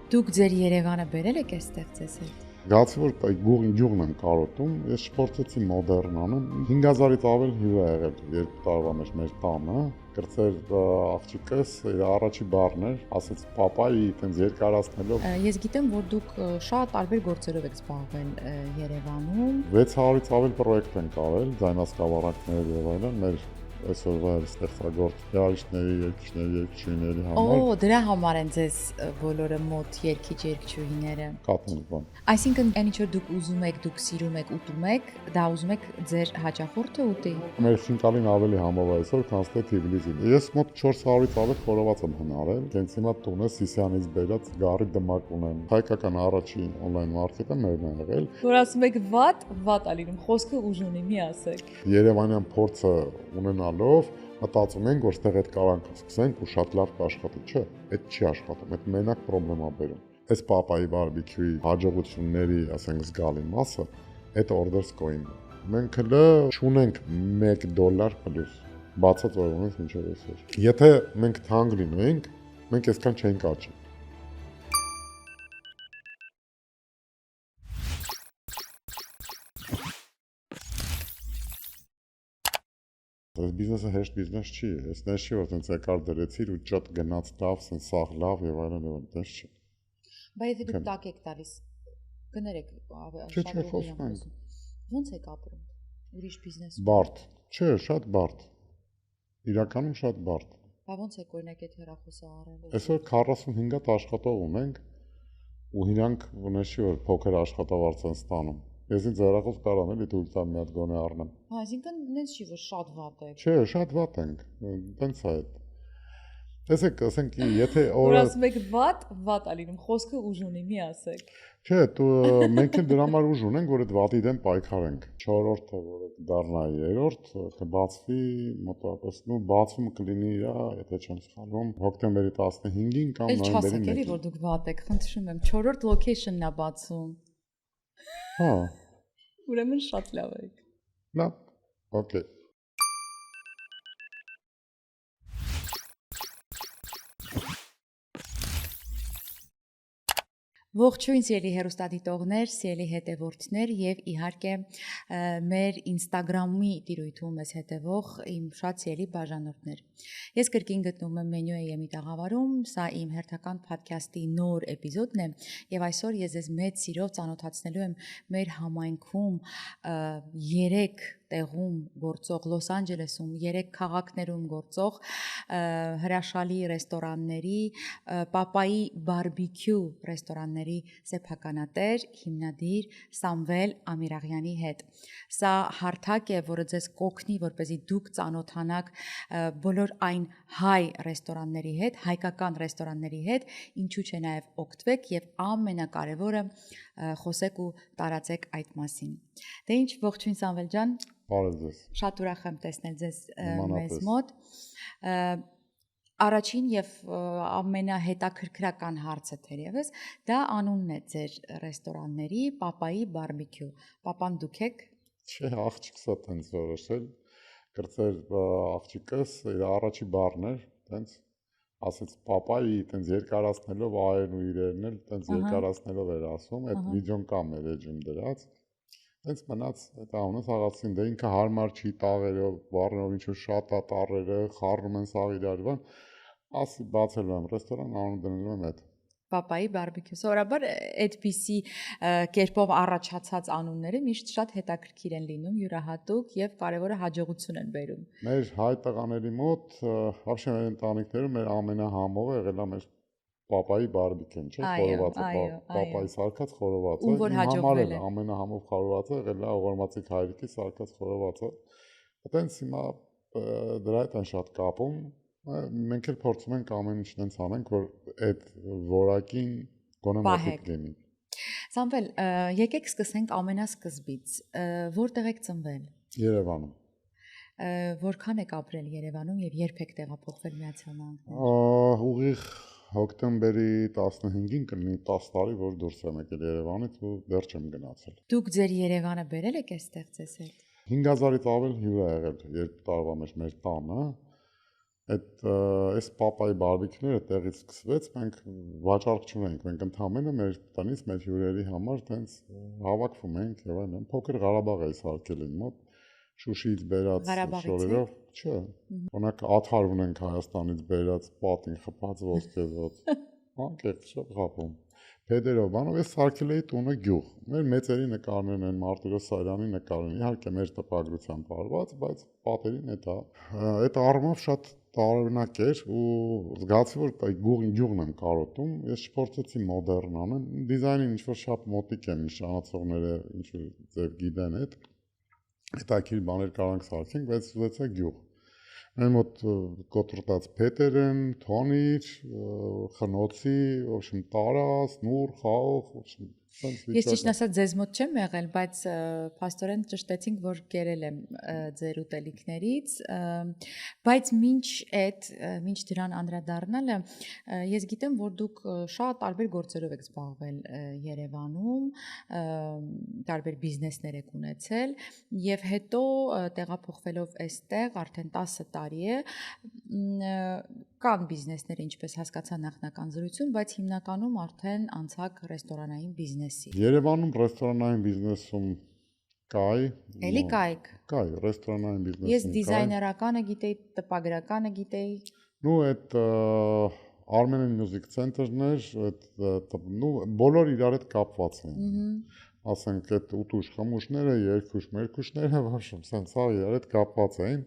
Դուք ձեր Երևանը բերել եք այստեղ ձեզ հետ։ Գացի որ գյուղին ջուղն եմ կարոտում, ես շփորձեցի մոդեռն անում, 5000-ից ավել հյուր է եղել 2 տարվա մեջ մեր տանը, կրծեր աղջիկս իր առաջի բառն էր, ասեց պապայի այտենց երկարացնելով։ Ես գիտեմ, որ դուք շատ տարբեր գործերով եք զբաղվել Երևանում։ 600-ից ավել պրոյեկտ են կարել, ձայնասկավառակներ եւ այլն, մեր այսօրվա ստեղծագործ երաժիշտների, երգիչների համար։ Օ, դրա համար են ձեզ բոլորը մոտ երգիչ-երգչուհիները։ Կատուն բան։ Այսինքն, այն ինչ որ դուք ուզում եք, դուք սիրում եք, ուտում եք, դա ուզում եք ձեր հաճախորդը ուտի։ Մեր խինկալին ավելի համով է այսօր, քան թե Թիֆլիսին։ Ես մոտ 400-ից ավել խորոված եմ հնարել։ Հենց հիմա տունը Սիսյանից բերած գարի դմակ ունեմ։ Հայկական առաջին on-line մարքետը մերն է եղել։ Որ ասում եք վատ ալինում, խոսքը ուժ ունի, մի ասեք։ Երևանյան փորձը ունենալով մտածում ենք, որ ստեղ այդ կարանք սկսենք ու շատ լավ կաշխատի, չէ, այդ չի աշխատում, այդ մենակ պրոբլեմա բերում։ Այս պապայի բարբեկյուի հաջողությունների, ասենք, զգալի մասը այդ օրդերս կոին։ Մենք հələ չունենք $1 պլյուս բացած օրոնից մինչև այսօր։ Եթե մենք թանկ լինեինք, մենք այսքան չենք աճի։ Այս բիզնեսը հեշտ բիզնես չի, այսպես չի, որ տենց եկար դրեցիր ու ճոտ գնաց լավ, սենց սաղ լավ եւ այլն եւ այլն, չի։ Բայց եթե դուք տակ եք տալիս, գներեք Չէ, խոսում ենք։ Ո՞նց եք ապրում։ Ուրիշ բիզնես։ Բարդ։ Չէ, շատ բարդ։ Իրականում շատ բարդ։ Բա ո՞նց եք օրինակ այդ հեռախոսը առել։ Այսօր 45 հատ աշխատող ունենք ու իրանք ունեցի որ փոքր աշխատավարձ են ստանում։ Ես ինձ հեռախոս կարամ էլի դու տամ մի հատ գոնե առնեմ։ Այսինքն նենց չի որ շատ վատ եք։ Չէ, շատ վատ ենք։ Տենց է այդ։ Տեսեք, ասենք, եթե Որ ասում եք վատ ալինում, խոսքը ուժ ունի, մի ասեք։ Չէ, մենք էլ դրա համար ուժ ունենք, որ այդ վատի դեմ պայքարենք։ 4-րդը, որը դառնա 3-րդ, կբացվի մոտավորապես, բացումը կլինի, եթե չեմ սխալվում, հոկտեմբերի 15-ին կամ նոյեմբերի 1-ին։ Չասեք էլի, որ դուք վատ եք, խնդրում եմ, 4-րդ location-ն է բացում։ Հա։ Ուրեմն շատ լավ եք։ Լավ, օքեյ։ Ողջույն սիրելի հեռուստադիտողներ, սիրելի հետևորդներ եւ իհարկե մեր Instagram-ի տիրույթում ես հետևող իմ շատ սիրելի բաժանորդներ։ Ես կրկին գտնվում եմ Մենյուեի տաղավարում, սա իմ հերթական podcast-ի նոր էպիզոդն է եւ այսօր ես ձեզ մեծ սիրով ծանոթացնելու եմ մեր համայնքում 3 տեղում գործող Լոս Անջելեսում 3 քաղաքներում գործող հրաշալի ռեստորանների Պապայի բարբեկյու ռեստորանների սեփականատեր հիմնադիր Սամվել Ամիրաղյանի հետ։ Սա հարթակ է, որը ձեզ կօգնի, որպեսզի դուք ծանոթանաք բոլոր այն հայ ռեստորանների հետ, հայկական ռեստորանների հետ, ինչու՞ չէ նաև օգտվեք եւ ամենակարևորը խոսեք ու տարածեք այդ մասին։ Դե ինչ, ողջույն Սամվել ջան։ Բարև ձեզ։ Շատ ուրախ եմ տեսնել ձեզ մեզ Նմանապես։ մոտ։ Առաջին եւ ամենահետաքրքրական հարցը թերևս դա անունն է ձեր ռեստորանների Պապայի բարբեկյու։ Պապան դուք եք։ Չէ, աղջիկս է տենց որոշել։ Կրծեր աղջիկս իր առաջի բառն էր, տենց ասեց պապայի, տենց երկարացնելով այրն ու իրերն էլ տենց երկարացնելով էր ասում, այդ վիդեոն կա մեր էջում դրած։ Տենց մնաց այդ անունը սաղացին, դե ինքը հարմար չի տաղերով, բառերով ինչ-որ շատ է տառերը, խառնում են սաղ իրար բան, ասի բացել եմ ռեստորան, անունը դնել եմ այդ։ Պապայի բարբեկյու։ Սովորաբար այդպիսի կերպով առաջացած անունները միշտ շատ հետաքրքիր են լինում, յուրահատուկ եւ կարեւորը հաջողություն են բերում։ Մեր հայ տղաների մոտ, вообще մեր ընտանիքներում մեր ամենահամովը եղել է մեր Պապայի բարբեկյուն, չէ՞, խորովածը, Պապայի սարքած խորովածը։ Ում որ հաջողվել է։ Ամենահամով խորովածը եղել է Ողորմածիկ հայրիկի սարքած խորովածը։ Այդտենց հիմա դրա հետ են շատ կապում։ Մենք էլ փորձում ենք ամեն ինչ տենց անենք, որ այդ որակին գոնե մոտիկ լինի։ Սամվել, եկեք սկսենք ամենասկզբից։ Որտեղ եք ծնվել։ Երևանում։ Որքան եք ապրել Երևանում եւ երբ եք տեղափոխվել Միացյալ Նահանգներ։ Ուղիղ հոկտեմբերի 15-ին կլինի 10 տարի, որ դուրս եմ եկել Երևանից ու դեռ չեմ գնացել։ Դուք ձեր Երևանը բերել եք այստեղ ձեզ հետ։ 5000-ից ավել հյուր է եղել 2 տարվա մեջ մեր տանը, Այս պապայի բարբիկները տեղից սկսվեց, մենք վաճառք չունենք, մենք ընդհանրապես մեր տնից մեր հյուրերի համար տենց հավաքվում ենք եւ այլն։ Փոքր Ղարաբաղ է սարքել ինձ մոտ, Շուշիից բերած շորերով, չէ։ Օրինակ աթար ունենք Հայաստանից բերած պատին խփած ոսկեզոծ։ Անկեղծ չէ խափում։ Փեդերով բանով ես սարքել էի տունը գյուղ։ Մեր մեծերի նկարներն են, Մարտիրոս Սարյանի նկարներն, իհարկե մեր տպագրությամբ արված, բայց պատերին այդ առումով շատ տարօրինակ էր ու զգացի որ գյուղն եմ կարոտում, ես չփորձեցի մոդեռն անեմ, դիզայնին ինչ որ շատ մոտիկ եմ, նշանացողները ինչ որ ձև գիտեն այդ հետաքրքիր բաներ կարանք սարքենք, բայց ուզեցա գյուղ։ Մեր մոտ կոտրտած փետեր են, թոնիր, խնոցի, в общем, տարած, նուր, խաղող, в общем, Ես ճիշտ ասած ձեզ մոտ չեմ եղել, բայց փաստորեն ճշտեցինք, որ կերել եմ ձեր ուտելիքներից, բայց մինչ դրան անդրադառնալը, ես գիտեմ, որ դուք շատ տարբեր գործերով եք զբաղվել Երևանում, տարբեր բիզնեսներ եք ունեցել եւ հետո տեղափոխվելով այստեղ արդեն 10 տարի է, կան բիզնեսներ, ինչպես հասկացա նախնական զրույցում, բայց հիմնականում արդեն անցակ ռեստորանային բիզնեսի։ Երևանում ռեստորանային բիզնեսում կայ։ Էլի կայք։ Կայ, ռեստորանային բիզնեսում։ Ես դիզայներականը գիտեի, տպագրականը գիտեի։ Նու այդ Armenian Music Center-ներ, նու բոլոր իրար հետ կապված են։ Ասենք այդ ուտուշ խմուշները, երկուշ մերկուշները, ոչմ, սենց իրար հետ կապված են։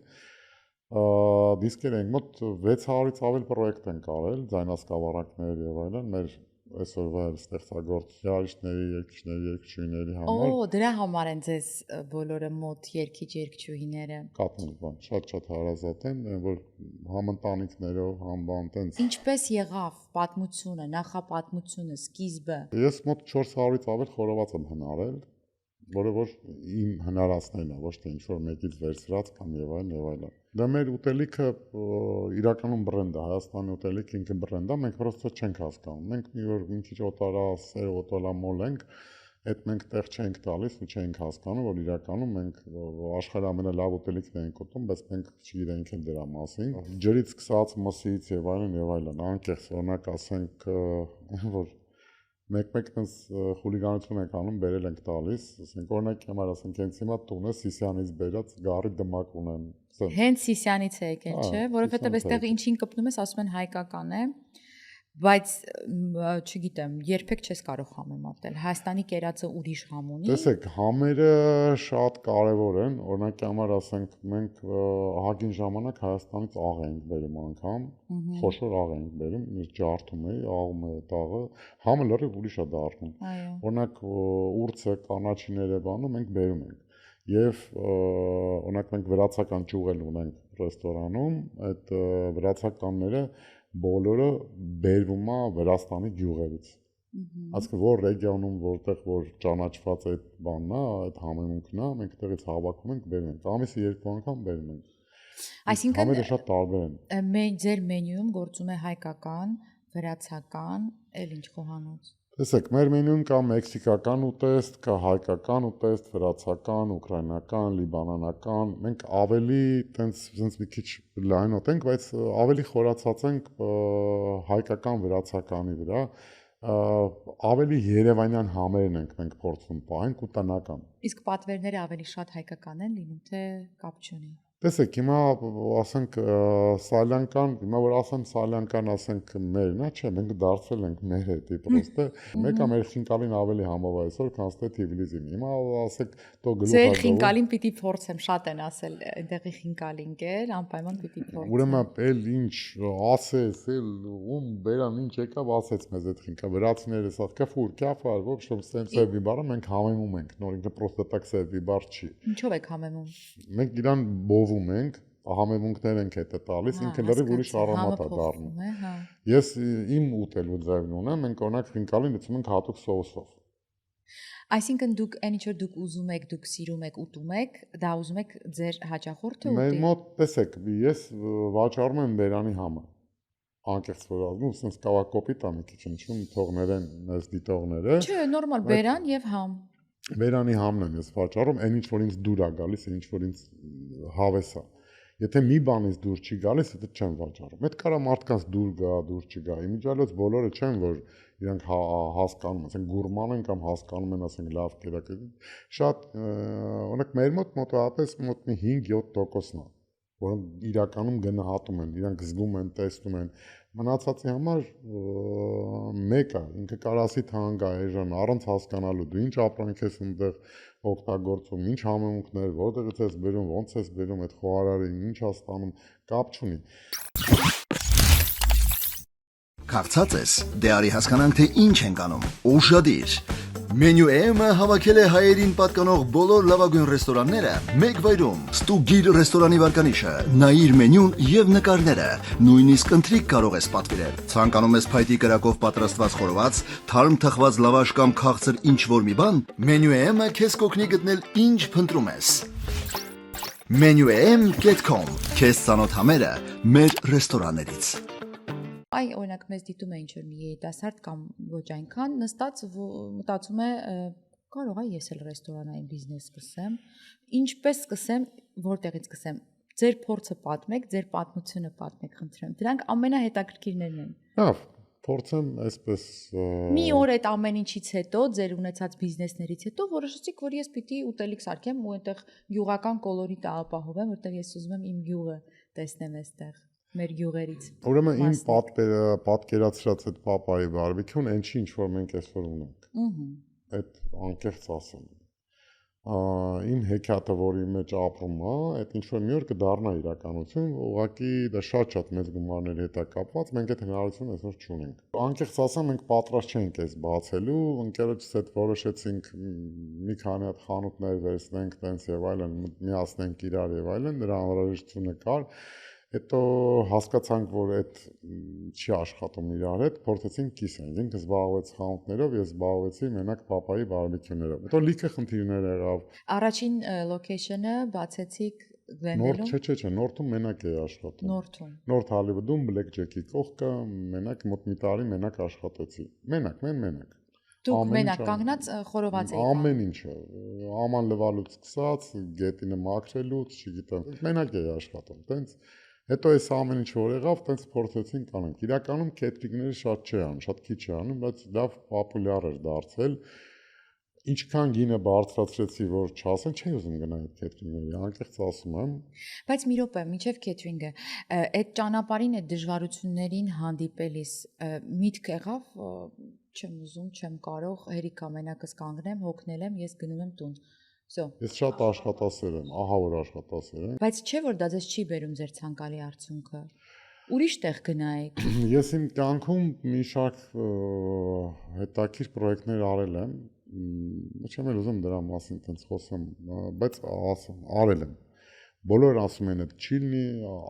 Դիսկեր ենք մոտ 600-ից ավել պրոյեկտ ենք արել, ձայնասկավառակներ եւ այլն, մեր այսօրվա ստեղծագործ երաժիշտների, երգիչների, երգչուհիների համար։ Օ, դրա համար են ձեզ բոլորը մոտ երգիչ երգչուհիները։ Կապն բան, շատ հարազատ են, որ համ ընտանիքներով, համ բան տենց։ Ինչպես եղավ պատմությունը, նախապատմությունը, սկիզբը։ Ես մոտ 400-ից ավել խորոված եմ հնարել, որը որ իմ հնարածներն է, ոչ թե ինչ-որ մեկից վերցրած կամ եւ այլն եւ այլն։ Դա մեր ուտելիքը իրականում բրենդ է, Հայաստանի ուտելիքը ինքը բրենդ է, մենք պրոստը չենք հասկանում։ Մենք մի որ մի քիչ օտարասեր, օտոլամոլ ենք, այդ մենք տեղ չենք տալիս ու չենք հասկանում, որ իրականում մենք աշխարհի ամենալավ ուտելիքն ենք ուտում, բայց մենք չգիտենք էլ դրա մասին։ Ջրից սկսած մսից եւ այլն, անկեղծ օրինակ ասենք, որ մեկ-մեկ տես խուլիգանություն ենք անում, բերել ենք տալիս, ասենք օրինակ համար ասենք հենց հիմա տունը Սիսյանից բերած գարի դմակ ունեմ։ Հենց Սիսյանից է եկել, չէ՞, որովհետև այստեղ ինչին կպնում ես, ասում են հայկական է, բայց չգիտեմ, երբեք չես կարող համեմատել։ Հայաստանի կերածը ուրիշ համ ունի։ Տեսեք, համերը շատ կարևոր են, օրինակ համար ասենք մենք ահագին ժամանակ Հայաստանից աղ ենք բերում անգամ, խոշոր աղ ենք բերում, ես ջարդում էի, աղում է տաղը, համը լրիվ ուրիշ է դառնում։ Օրինակ ուրցը, կանաչիները բանը մենք բերում ենք։ Եվ օրինակ մենք վրացական ճյուղ ունենք ռեստորանում, այդ վրացականները բոլորը բերվում է Վրաստանի գյուղերից։ Այսինքն որ ռեգիոնում որտեղ որ ճանաչված է այդ բանն է, այդ համեմունքն է, մենք այդտեղից հավաքում ենք, բերում ենք։ Ամիսը 2 անգամ բերում ենք։ Այսինքն համերը շատ տարբեր են։ Ձեր մենյուում գործում է հայկական, վրացական, էլ ինչ խոհանոց։ Տեսեք, մեր մենյուն կա մեքսիկական ուտեստ, կա հայկական ուտեստ, վրացական, ուկրաինական, լիբանանական։ Մենք ավելի տենց մի քիչ լայնոտ ենք, բայց ավելի խորացած ենք հայկական, վրացականի վրա։ Ավելի երևանյան համերն ենք մենք փորձում պահենք ու տնական։ Իսկ պատվերները ավելի շատ հայկական են լինում, թե կապ չունի։ Տեսեք, հիմա ասենք սալյանկան, հիմա որ ասեմ սալյանկան, ասենք մերն է, չէ, մենք դարձել ենք մեր հետի պրոստը։ Մեկը մեր խինկալին ավելի համով է այսօր, քան թե Թիֆլիսին։ Հիմա ասեք, դո գլուխ Ձեր խինկալին պիտի փորձեմ, շատ են ասել, այնտեղի խինկալին կեր, անպայման պիտի փորձեմ։ Ուրեմն էլ ինչ ասես, էլ ում բերան ինչ եկավ ասեց մեզ այդ խինկա։ Վրացիները սա կֆուր, կաֆար, ոչ շոմ սերվի բարը մենք համեմում ենք, նոր ինքը պրոստը տակ սերվի բար չի։ Ինչով եք համեմում։ Մենք իրան բովում ենք, համեմունքներ ենք հետը տալիս, ինքը լրիվ ուրիշ առամատ է դառնում։ Ես իմ ուտելու ձևն ունեմ, մենք օրինակ խինկալին լցում ենք հատուկ սոուսով։ Այսինքն դուք այն ինչ որ դուք ուզում եք, դուք սիրում եք, ուտում եք, դա ուզում եք ձեր հաճախորդը ուտի։ Մեր մոտ տեսեք, ես վաճառում եմ բերանի համը։ Անկեղծ որ ասում, sense կավակոպիտ է մի քիչ ինչու թողներեն մեզ դիտողները։ Չէ, նորմալ բերան եւ համ։ Բերանի համն եմ ես վաճառում, այն ինչ որ ինձ դուր է գալիս, այն ինչ որ ինձ հավես է։ Եթե մի բանից դուրս չի գալիս, դա չեմ վաճառում։ Այդ կարա մարդկանց դուր գա, դուր չգա։ Իմիջիալոց բոլորը չեն, որ իրանք հասկանում, ասենք գուրման են կամ հասկանում են, ասենք լավ կերակը։ Շատ օրինակ մեր մոտ մոտավորապես մոտ մի 5-7%-ն է, որոնք իրականում գնահատում են, իրանք զգում են, տեսնում են։ Մնացածի համար մեկը ինքը կարասի թանկ է էժան, առանց հասկանալու դու ինչ ապրանք ես այնտեղ օգտագործում, ինչ համեմունքներ, որտեղից ես բերում, ոնց ես բերում, այդ խոհարարը ինչ է ստանում, կապ չունի։ Կարծած ես, դե արի հասկանանք, թե ինչ ենք անում։ Ուշադիր։ Մենյու M-ը հավաքել է հայերին պատկանող բոլոր լավագույն ռեստորանները մեկ վայրում։ Ստուգիր ռեստորանի վարկանիշը, նայիր մենյուն եւ նկարները, նույնիսկ ընթրիք կարող ես պատվիրել։ Ցանկանում ես փայտի կրակով պատրաստված խորոված, թարմ թխված լավաշ կամ քաղցր ինչ-որ մի բան, Մենյու M-ը քեզ կօգնի գտնել ինչ փնտրում ես։ menuem.com Քեզ ծանոթ համերը մեր ռեստորաններից։ Այ օրինակ մեզ դիտում է ինչ-որ մի երիտասարդ կամ ոչ այնքան նստած մտածում է կարող է ես էլ ռեստորանային բիզնես սկսեմ, ինչպես սկսեմ, որտեղից սկսեմ։ Ձեր փորձը պատմեք, ձեր պատմությունը պատմեք, խնդրեմ։ Դրանք ամենահետաքրքիրներն են։ Լավ, փորձեմ այսպես Մի օր այդ ամեն ինչից հետո, ձեր ունեցած բիզնեսներից հետո որոշեցիք, որ ես պիտի ուտելիք սարքեմ ու այնտեղ յուղական կոլորիտ ապահովեմ, որտեղ ես ուզում եմ իմ յուղը տեսնեմ այստեղ։ Մեր յուղերից։ Ուրեմն իմ պատկերացրած այդ պապայի բարբեկյուն այնչի ինչ որ մենք այսօր ունենք։ Այդ անկեղծ ասեմ։ Իմ հեքիաթը, որի մեջ ապրում է, այդ ինչ որ մի օր կդառնա իրականություն, ուղղակի դա շատ մեծ գումարների հետ է կապված, մենք այդ հնարավորությունը այսօր չունենք։ Անկեղծ ասեմ, մենք պատրաստ չենք այս բացելու, ընկերոջս հետ որոշեցինք մի քանի հատ խանութներ վերցնենք, տենց եւ այլն, միացնենք իրար եւ այլն, դրա անհրաժեշտությունը կար։ Հետո հասկացանք, որ այդ չի աշխատում իրար հետ, փորձեցինք կիսենք։ Ինքը զբաղվեց խանութներով, ես զբաղվեցի մենակ պապայի բարբեկյուներով։ Հետո լիքը խնդիրներ եղավ։ Առաջին լոքեյշնը բացեցիք Գլենվելում։ Չէ, Նորթում մենակ էի աշխատում։ Նորթում։ Նորթ Հոլիվուդում Black Jack-ի կողքը մենակ մոտ մի տարի մենակ աշխատեցի։ Մենակ։ Դուք մենակ կանգնած խորոված եք։ Ամեն ինչը, աման լվալուց սկսած, գետինը մաքրելուց, չգիտեմ, մենակ էի աշխատում, տենց։ Հետո այս ամեն ինչ որ եղավ, տենց փորձեցինք անենք։ Իրականում կեթրինգները շատ չի անում, շատ քիչ է անում, բայց լավ պոպուլյար էր դարձել։ Ինչքան գինը բարձրացրեցի, որ չասեն, չի ուզում գնալ այդ կեթրինգների, անկեղծ ասում եմ։ Բայց մի րոպե, մինչև կեթրինգը, այդ ճանապարհին այդ դժվարություններին հանդիպելիս միտք եղավ, չեմ ուզում, չեմ կարող, հերիքա մենակս կանգնեմ, հոգնել եմ, ես գնում եմ տուն։ Всё։ Ես շատ աշխատասեր եմ, ահա որ աշխատասեր եմ։ Բայց չէ որ դա ձեզ չի բերում ձեր ցանկալի արդյունքը։ Ուրիշ տեղ գնայիք։ Ես իմ կյանքում մի շարք հետաքրքիր պրոյեկտներ արել եմ, չեմ էլ ուզում դրա մասին տենց խոսեմ, բայց արել եմ։ Բոլորը ասում են, այդ չի լինի,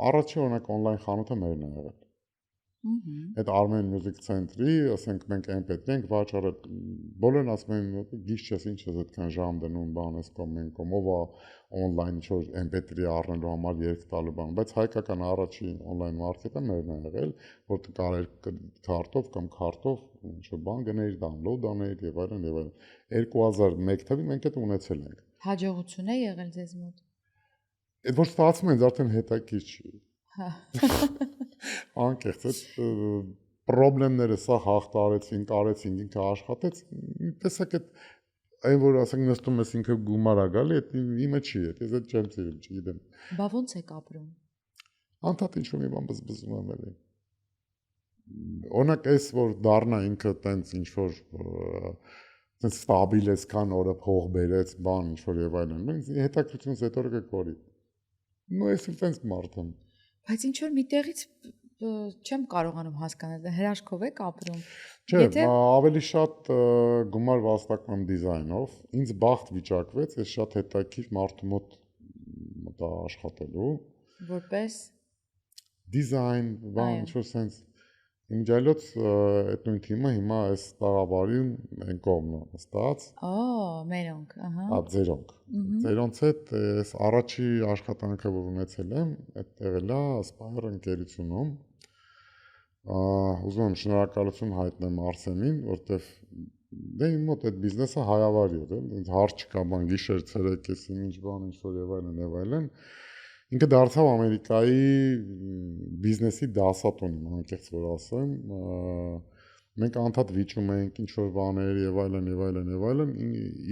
առաջի օրինակ on-line խանութը մերն է եղել։ Այդ Armen Music Center-ի, ասենք մենք MP3 ենք վաճառել, բոլորն ասում են, գիշ չես ինչ ես այդքան ժամ դնում, բան ես կամ մենք կամ ով on-line ինչ-որ MP3 առնելու համար երկ տալու բան, բայց հայկական առաջի on-line մարքեթը մերն է եղել, որ կարել քարտով կամ քարտով ինչ-որ բան գնել, download անել եւ այլն եւ այլն։ 2001 թվականին մենք դա ունեցել ենք։ Հաջողություն է եղել ձեզ մոտ։ Այդ որ ստացվում է, արդեն հետաքրքիր չի։ Հա։ Անկեղծ այդ խնդիրները սա հաղթարեցին, կարեցին, ինքը աշխատեց, տեսակ այդ այն որ ասենք նստում ես ինքը գումար ա գալի, այդ իմը չի, ես այդ չեմ ծիրում, չգիտեմ։ Բա ոնց եք ապրում։ Անդադ ինչ-որ մի բան բզբզում եմ էլի։ Օրինակ էս որ դառնա ինքը տենց ինչ-որ տենց ստաբիլ էս կան օրը փող բերեց, բան ինչ-որ եւ այլն։ Մենք հետաքրքրությունս այդ օրը կկորի։ Նո ես տենց մարդ եմ։ Բայց ինչ որ միտեղից չեմ կարողանում հասկանալ, հրաշքով եք ապրում։ Չէ, ավելի շատ գումար վաստակում եմ դիզայնով, ինձ բախտ վիճակվեց, ես շատ հետաքրքիր մարդու մոտ մտա աշխատելու։ Որպես դիզայն, բան ինչ որ sense իմջայլոց այդ նույն թիմը հիմա այս տաղավարին են կողմն ստաց։ Մերոնք, ահա։ Ձերոնք։ Ձերոնց հետ այս առաջի աշխատանքը որ ունեցել եմ, այդտեղ էլա Aspire ընկերությունում։ Ուզում եմ շնորհակալություն հայտնեմ Արսենին, որտեվ դե իմ մոտ այդ բիզնեսը հայավարի էր, ինձ հարց չկա բան գիշեր ցերեկ էս ինչ բան ինչ որ եւ այլն։ Ինքը դարձավ Ամերիկայի բիզնեսի դասատուն, անկեղծ որ ասեմ, մենք անդադ վիճում ենք ինչ որ բաներ եւ այլն,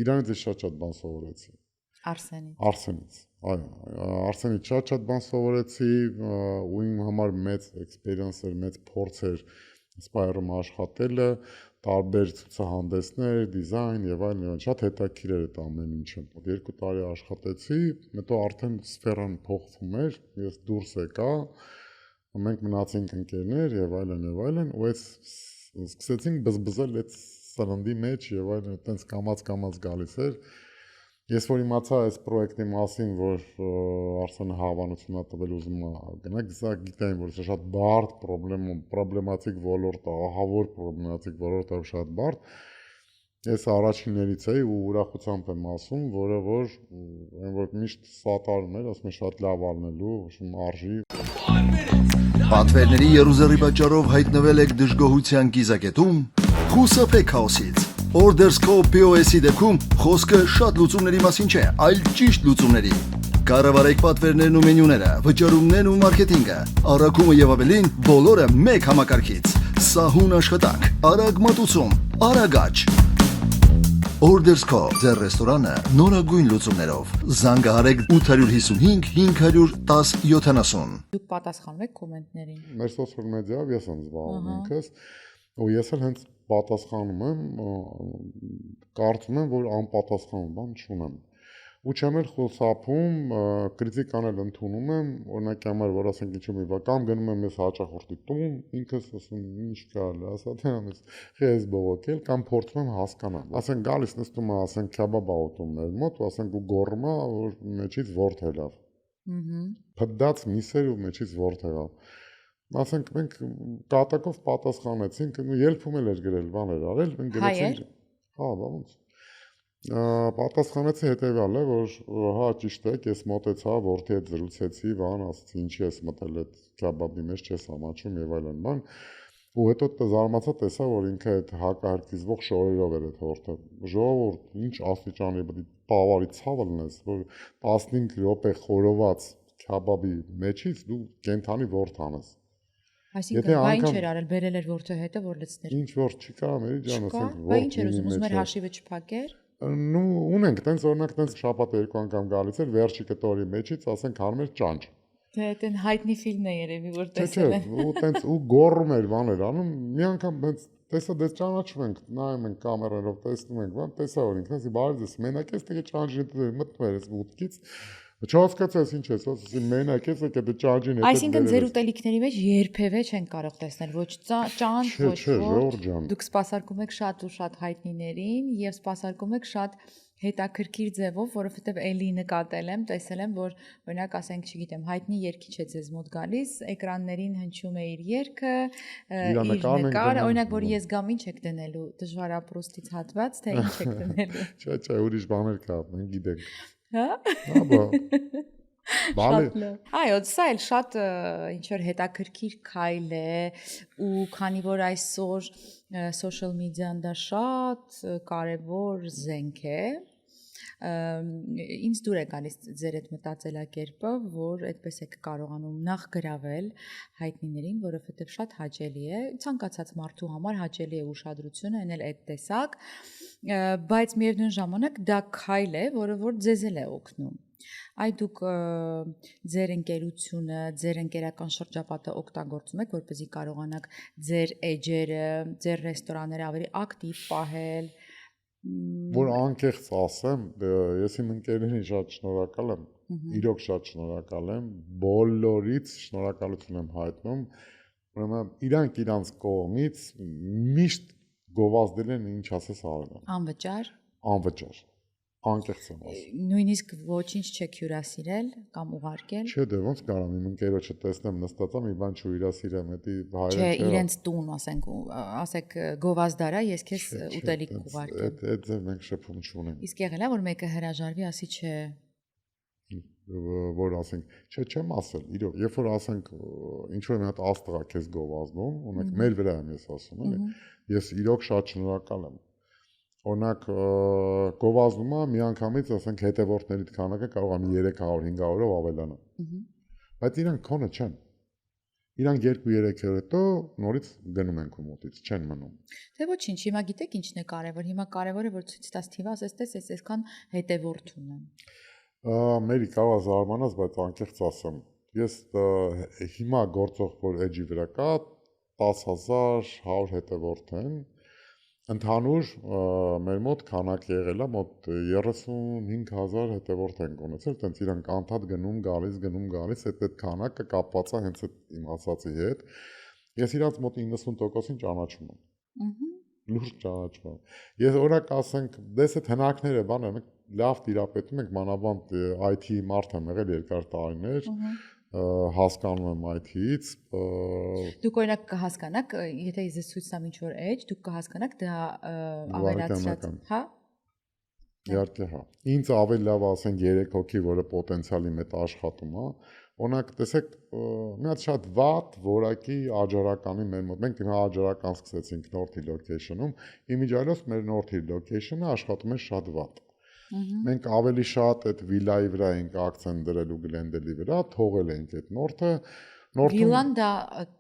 իրանից շատ բան սովորեցի։ Արսենից, այո, Արսենից շատ բան սովորեցի, ու իմ համար մեծ experience էր, մեծ փորձ էր Spire-ում աշխատելը, տարբեր ցուցահանդեսներ, դիզայն եւ այլն, շատ հետաքրքիր էր այդ ամեն ինչը։ 2 տարի աշխատեցի, հետո արդեն սֆերան փոխվում էր, ես դուրս եկա, մենք մնացինք ընկերներ եւ այլն, ու այս սկսեցինք բզբզել այդ սրնդի մեջ եւ այլն, այտենց կամած գալիս էր։ Ես որ իմացա այս պրոյեկտի մասին, որ Արսենը հավանություն ա տվել ուզում ա գնա, գիտեին, որ շատ բարդ պրոբլեմատիկ ոլորտ է, ահավոր պրոբլեմատիկ ոլորտ է, շատ բարդ։ Ես առաջիններից էի ու ուրախությամբ եմ ասում, որը որ միշտ սատարում էր, ասում եմ շատ լավ ալնելու, ասում արժի։ Պատվերների երուզերի պատճառով հայտնվել եք դժգոհության կիզակետում, խուսափեք քաոսից։ Ordersco POS-ի դեպքում խոսքը շատ լուծումների մասին չէ, այլ ճիշտ լուծումների։ Կառավարեք պատվերներն ու մենյուները, վճարումներն ու մարքեթինգը, առաքումը եւ ավելին բոլորը մեկ համակարգից։ Սահուն աշխատանք, արագ մատուցում, արագ աճ։ Ordersco ձեր ռեստորանը նորագույն լուծումներով։ Զանգահարեք 855 510 70։ Դուք պատասխանում եք կոմենտներին։ Մեր սոցիալ մեդիայով ես եմ զբաղվում ինքս, ու ես էլ հենց պատասխանում եմ, կարծում եմ, որ անպատասխան բան չունեմ։ Ու չեմ էլ խուսափում, կրիտիկան էլ ընդունում եմ, օրինակ համար, որ ասենք ինչու՞ մի բան, կամ գնում եմ ես հաճախորդի տուն, ինքս ասում ինչ կարելի, ասա թե ամես խես բողոքել, կամ փորձում եմ հասկանալ։ Ասենք գալիս նստում է, ասենք քեբաբ ուտում մեր մոտ, ու ասենք ու գոռում է, որ մեջից ворթ ելավ։ Փդած միսեր ու մեջից ворթ ելավ։ Ասենք մենք կատակով պատասխանեցինք, ելփում էր գրել, բաներ արել, մենք գրեցինք։ Հա, ոնց։ Պատասխանեցի հետևյալը, որ հա ճիշտ է, ես մոտեցա, որդի հետ զրուցեցի, բան, ասացի, ինչի ես մտել այդ քեբաբի մեջ, չես ամաչում եւ այլն բան։ Ու հետո զարմացա տեսա, որ ինքը այդ հակահարկիզվող շորերով էր այդ որդը։ Ժողովուրդ, ինչ աստիճանի բավարի ցավը լինես, որ 15 րոպե խորոված քեբաբի մեջից դու կենթանի ворթ անես։ Այսինքն բա ինչ էր արել, բերել էր որդը հետը, որ լցներ։ Ինչ ворթ չկա, մերի ջան, ասենք ворթ։ Բա ինչ էր ուզում, ուզում էր հաշիվը չփակեր։ Նու ունենք, տենց օրինակ տենց շաբաթը 2 անգամ գալիս էր, վերջի կտորի մեջից, ասենք հանում էր ճանճ։ Դե այդեն հայտնի ֆիլմն է երևի, որ տեսել են։ Ու տենց ու գոռում էր բաներ անում, մի անգամ տենց տեսա դες ճանաչում ենք, նայում ենք կամերայով, տեսնում ենք, բան, տեսա որ ինքնս բարի դες մենակ ես դե ճանճի մտնում էր այս մուտքից։ Չհասկացած ինչ ես, ասեցի մենակ ես եկե դե ճանճին հետ։ Այսինքն ձեր ուտելիքների մեջ երբևէ չեն կարող տեսնել ոչ ճանճ, ոչ ворթ։ Դուք սպասարկում եք շատ ու շատ հայտնիներին եւ սպասարկում եք շատ հետաքրքիր ձևով, որովհետեւ էլի նկատել եմ, տեսել եմ, որ օրինակ ասենք, չգիտեմ, հայտնի երգիչ է ձեզ մոտ գալիս, էկրաններին հնչում է իր երգը, իր նկարը, օրինակ որ ես գամ ինչ եք դնելու, դժվար ապրոստից հատված, թե ինչ եք դնելու։ Չէ, ուրիշ բաներ կա, մենք գիտենք։ Հա։ Հա, բալի։ Այո, սա էլ շատ ինչ որ հետաքրքիր քայլ է ու քանի որ այսօր social media-ն դա շատ կարևոր զենք է, ինձ դուր է գալիս ձեր այդ մտածելակերպը, որ այդպես եք կարողանում նախ գրավել հայտնիներին, որովհետև շատ հաճելի է, ցանկացած մարդու համար հաճելի է ուշադրությունը, այն էլ այդ տեսակ, բայց միևնույն ժամանակ դա քայլ է, որը որ ձեզ էլ է օգնում։ Այ դուք ձեր ընկերությունը, ձեր ընկերական շրջապատը օգտագործում եք, որպեսզի կարողանաք ձեր էջերը, ձեր ռեստորանները ավելի ակտիվ պահել։ Որ անկեղծ ասեմ, ես իմ ընկերներին շատ շնորհակալ եմ, իրոք շատ շնորհակալ եմ, բոլորից շնորհակալություն եմ հայտնում, ուրեմն իրանք իրանց կողմից միշտ գովազդել են ինչ ասես արել են։ Անվճար։ Անկեղծ եմ ասում։ Նույնիսկ ոչինչ չեք հյուրասիրել կամ ուղարկել։ Չէ, դե ոնց կարամ իմ ընկերոջը տեսնեմ նստածա մի բան չհյուրասիրեմ, դա հայրը չէ։ Չէ, իրենց տուն, ասեք գովազդարա, ես քեզ ուտելիք ուղարկեմ։ Այդ մենք շփում չունենք։ Իսկ եղել է որ մեկը հրաժարվի, ասի չէ։ Որ ասենք, չէ, չեմ ասել, իրոք, երբ որ ասենք ինչ որ մի հատ աստղա քեզ գովազդում, ունենք մեր վրա եմ ես ասում, էլի։ Ես իրոք շատ շնորհակալ եմ։ օրինակ գովազդում է միանգամից ասենք հետևորդների քանակը կարող է 300-500-ով ավելանալ։ Բայց իրանք քոնը չեն։ Իրանք 2-3 օր հետո նորից գնում են քո մոտից, չեն մնում։ Թե ոչինչ, հիմա գիտեք ինչն է կարևոր։ Հիմա կարևորը որ ցույց տաս թիվը, ասես այսքան հետևորդ ունեմ։ Մերի կարող զարմանաս, բայց անկեղծ ասեմ։ Ես հիմա գործող որ edge-ի վրա կա 10100 հետևորդ են։ Ընդհանուր մեր մոտ քանակ եղել է մոտ 35000 հետևորդ են ունեցել, տենց իրանք անդադ գնում, գալիս, այդ քանակը կապված է հենց այդ իմ ասացի հետ։ Ես իրանց մոտ 90%-ին ճանաչում եմ։ Լուրջ ճանաչում եմ։ Ես օրինակ ասենք, դες այդ հնակները բանը մենք լավ տիրապետում ենք, մանավանդ IT մարդ եմ եղել երկար տարիներ, հասկանում եմ IT-ից։ Դուք օրինակ կհասկանաք, եթե ես ցույց տամ ինչ-որ edge, դուք կհասկանաք դա ավելացած, հա։ Իհարկե, հա։ Ինձ ավելի լավ ասենք 3 հոգի, որը պոտենցիալի մեծ աշխատում է։ Օրինակ, տեսեք, մի հատ շատ վատ որակի աջարականի մեր մոտ։ Մենք հիմա աջարական սկսեցինք North Hill location-ում, իմիջիայլոց մեր North Hill location-ը աշխատում է շատ վատ։ Մենք ավելի շատ այդ վիլայի վրա ենք ակցենտ դրել ու Glendale-ի վրա, թողել ենք այդ North-ը։ Վիլան դա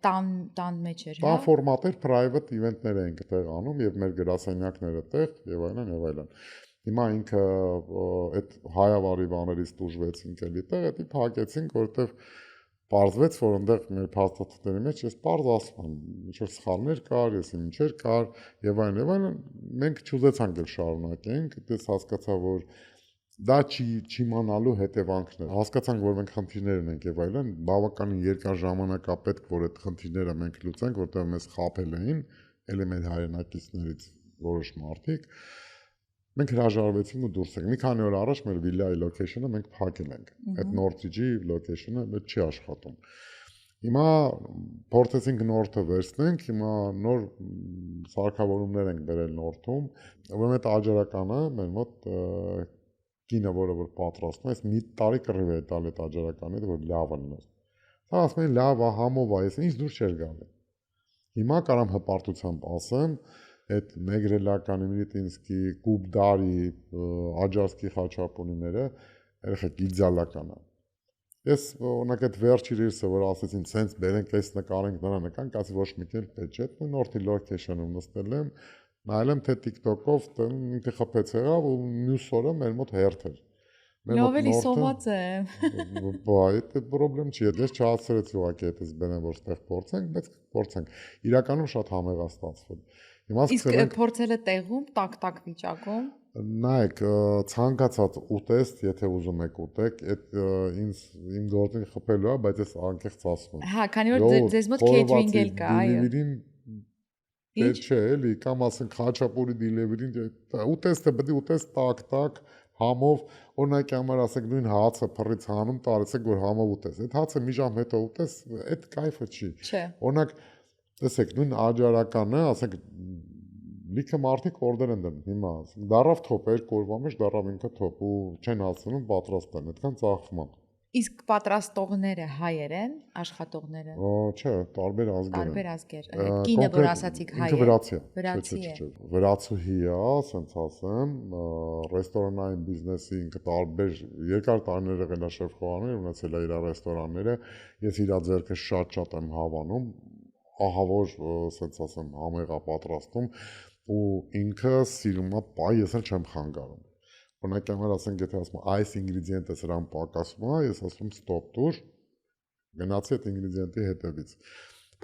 տան մեջ էր, հա։ Տան ֆորմատ էր, private event-ներ ենք տեղ անում եւ մեր գրասենյակները տեղ եւ այլն եւ այլն։ Հիմա ինքը այդ հայավարի բաներից դժվեցինք էլի տեղ, դա փակեցինք, որովհետեւ պարզվեց, որ այնտեղ մեր փաստաթղթերի մեջ ես պարզ ասում եմ, ինչ-որ սխալներ կար, ես ինչեր կար եւ այլն, մենք չուզեցանք էլ շարունակենք, դες հասկացա, որ դա չիմանալու հետևանքներ։ Հասկացանք, որ մենք խնդիրներ ունենք եւ այլն, բավականին երկար ժամանակ է պետք, որ այդ խնդիրները մենք լուծենք, որտեղ մեզ խաբել էին, ելի մեր հայրենակիցներից որոշ մարդիկ։ Մենք հրաժարվեցինք ու դուրս եկանք։ Մի քանի օր առաջ մեր վիլայի location-ը մենք փակել ենք։ Այդ North-ի location-ը դա չի աշխատում։ Հիմա փորձեցինք North-ը վերցնենք, հիմա նոր սարքավորումներ ենք բերել North-ում, ուրեմն այդ աջարականը մեր մոտ կինը, որը պատրաստում է, մի տարի կռիվ է տալ այդ աջարականը, որ լավ լիներ։ Սա ասում են լավ է, համով է, ես ինձ դուրս չէր գալի։ Հիմա կարամ հպարտությամբ ասեմ, այդ մեգրելական Միտինսկի, Կուբդարի, Աջարսկի խաչապունիները երեխեք իդեալական է։ Ես օրինակ այդ վերջի ռիլսը, որ ասեցին, սենց բերենք, այս նկարենք, դրա նկանք, ասի ոչ մի կերպ պետք չէ, ու North Hill location-ում նստել եմ, նայել եմ թե TikTok-ով, ինքը խփեց եղավ ու մյուս օրը մեր մոտ հերթ էր։ Լավ էլի սոված եմ։ Բայ, դա խնդրեմ չի, ես չհասցրեցի ուղղակի այդպես բերեմ, որ ստեղ փորձենք, բայց փորձենք։ Իրականում շատ համեղ է ստացվել։ Իսկ փորձելը տեղում, տակ վիճակում։ Նայեք, ցանկացած ուտեստ, եթե ուզում եք ուտեք, այդ իմ գործին խփելու է, բայց ես անկեղծ ասում եմ։ Հա, քանի որ ձեզ մոտ catering էլ կա, այո։ Պետք չէ, էլի, կամ ասենք խաչապուրի դիլիվերին, ուտեստը պետք է ուտեստ տակ, համով, օրինակ համար ասենք նույն հացը փռից հանում, տարեցեք որ համով ուտես։ Այդ հացը մի ժամ հետո ուտես, այդ կայֆը չի։ Օրինակ, տեսեք, նույն աջարականը, ասենք լիքը մարդիկ օրդեր են դնում հիմա, դարավ թոփ, 2 օրվա մեջ դարավ ինքը թոփ ու չեն հասցնում պատրաստել, այդքան ծախվում է։ Իսկ պատրաստողները հայեր են, աշխատողները։ Չէ, տարբեր ազգեր են։ Տարբեր ազգեր։ Կինը որ ասացիք հայ է։ Վրացի է։ Վրացուհի է, ասենց ասեմ, ռեստորանային բիզնեսի ինքը տարբեր երկար տարիներ եղել է շեֆ-խոհարներ, ունեցել է իր ռեստորանները, ես իր ձեռքը շատ եմ հավանում, ահավոր, ասենց ասեմ, համեղ է պատրաստում ու ինքը սիրում է պայ, ես էլ չեմ խանգարում։ Օրինակ համար ասենք, եթե ասում այս ինգրեդիենտը սրան պակասում է, ես ասում ստոպ դուր, գնացի այդ ինգրեդիենտի հետևից։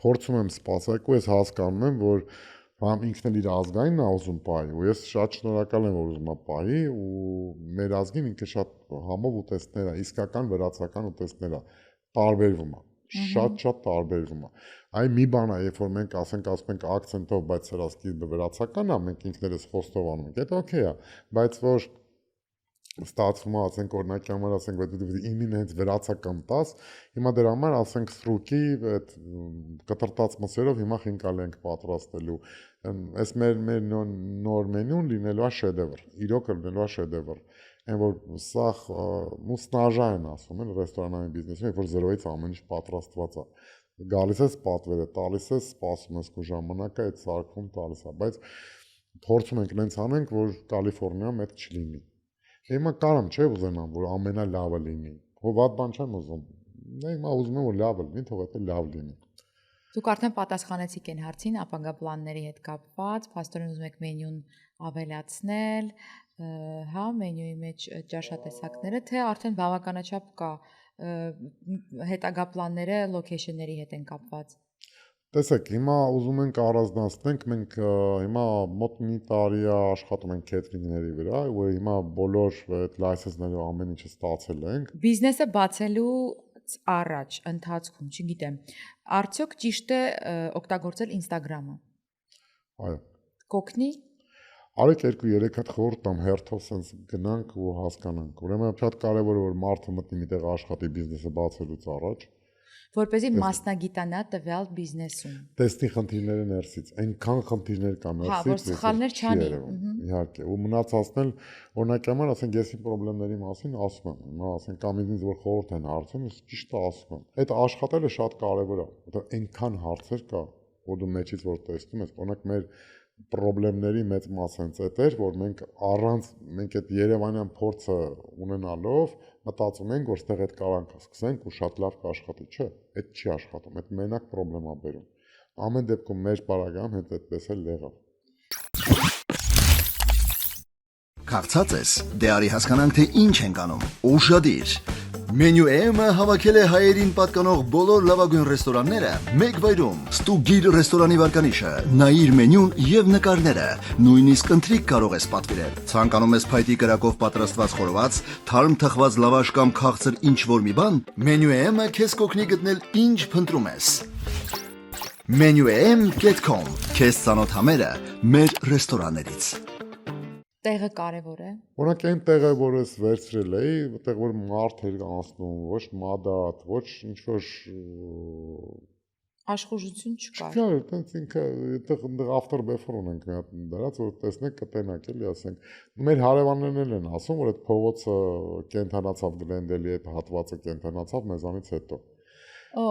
Փորձում եմ սպասարկու, ես հասկանում եմ, որ համ ինքն էլ իր ազգայինն է ուզում պայ, ու ես շատ շնորհակալ եմ, որ ուզում է պայի, ու մեր ազգին ինքը շատ համով ուտեստներ է, իսկական վրացական ուտեստներ է, տարբերվում է, շատ տարբերվում է։ Այ մի բան է, երբ որ մենք ասենք ասում ենք ակցենտով, բայց սրա սկիզբը վրացական է, մենք ինքներս խոստով անում ենք, դա օքեյ է, բայց որ ստացվում է, ասենք օրինակ համար ասենք, որ իմին հենց վրացական տաս, հիմա դրա համար ասենք սրուկի այդ կտրտած մսերով հիմա խինկալ ենք պատրաստելու։ Այս մեր նոր մենյուն լինելու է շեդևր, իրոք լինելու է շեդևր։ Այն որ սա մուսնաժա են ասում են ռեստորանային բիզնեսում, երբ որ զրոյից ամեն ինչ պատրաստված է։ Գալիս ես պատվերը, տալիս ես, սպասում ես քո ժամանակը, այդ սարքում տալիս է, բայց Փորձում ենք նենց անենք, որ Կալիֆոռնիայում այդ չլինի։ Հիմա կարամ չէ ուզենամ, որ ամենալավը լինի։ Հո վատ բան չեմ ուզում։ Հիմա ուզում եմ, որ լավը լինի, թող դա լավ լինի։ Դուք արդեն պատասխանեցիք այն հարցին ապագա պլանների հետ կապված, փաստորեն ուզում եք մենյուն ավելացնել, հա, մենյուի մեջ ճաշատեսակները, թե արդեն բավականաչափ կա հետագա պլանները լոքեյշնների հետ են կապված։ Տեսեք, հիմա ուզում ենք առանձնացնենք, մենք հիմա մոտ մի տարի է աշխատում ենք քեթրինգների վրա, ու հիմա բոլոր այդ լայսենսները ամեն ինչը ստացել ենք։ Բիզնեսը բացելու առաջ ընթացքում, չգիտեմ, արդյոք ճիշտ է օգտագործել Instagram-ը։ Այո։ Կօգնի։ Արեք 2-3 հատ խորհուրդ տամ հերթով sense գնանք ու հասկանանք։ Ուրեմն շատ կարևոր է որ մարդը մտնի միտեղ աշխատի բիզնեսը բացելուց առաջ, որպեսզի մասնագիտանա տվյալ բիզնեսում։ Տեսնի խնդիրները ներսից, այնքան խնդիրներ կա ներսից, որ սխալներ չանի։ Իհարկե, ու մնացածն էլ օրինակ համար ասենք ես իմ խնդիրների մասին ասում եմ, հիմա ասենք կամ ինձ որ խորհուրդ են հարցում, ես ճիշտ ասում եմ։ Այդ աշխատելը շատ կարևոր է, որտեղ այնքան հարցեր կա, որ դու մեջից որ տեսնում ես, օրինակ մեր պրոբլեմների մեծ մասը հենց այդ էր, որ մենք առանց մենք այդ Երևանյան փորձը ունենալով մտածում ենք, որ ստեղ այդ կարանք սկսենք ու շատ լավ կաշխատի, չէ, այդ չի աշխատում, այդ մենակ պրոբլեմա բերում։ Ամեն դեպքում մեր բարակայում հետ այդպես էլ եղավ։ Կարծած ես, դե արի հասկանանք թե ինչ ենք անում։ Ուշադիր։ Մենյու M-ը հավաքել է հայերին պատկանող բոլոր լավագույն ռեստորանները մեկ վայրում։ Ստուգիր ռեստորանի վարկանիշը, նայիր մենյուն եւ նկարները, նույնիսկ ընթրիք կարող ես պատվիրել։ Ցանկանում ես փայտի կրակով պատրաստված խորոված, թարմ թխված լավաշ կամ քաղցր ինչ-որ մի բան, Մենյու M-ը քեզ կօգնի գտնել ինչ փնտրում ես։ menuem.com Քեզ ծանոթ համերը մեր ռեստորաններից։ Տեղը կարևոր է։ Օրինակ այն տեղը, որ ես վերցրել էի, որտեղ որ մարդ էր անցնում, ոչ մադատ, ոչ ինչ որ Աշխուժություն չկար։ Չէ, այտենց ինքը այդտեղ after before ունենք մի հատ դրած, որ տեսնեք կտենակ էլի, ասենք։ Մեր հարևաններն են ասում, որ այդ փողոցը կենթանացավ Գլենդելի այդ հատվածը կենթանացավ մեզանից հետո։ Օ,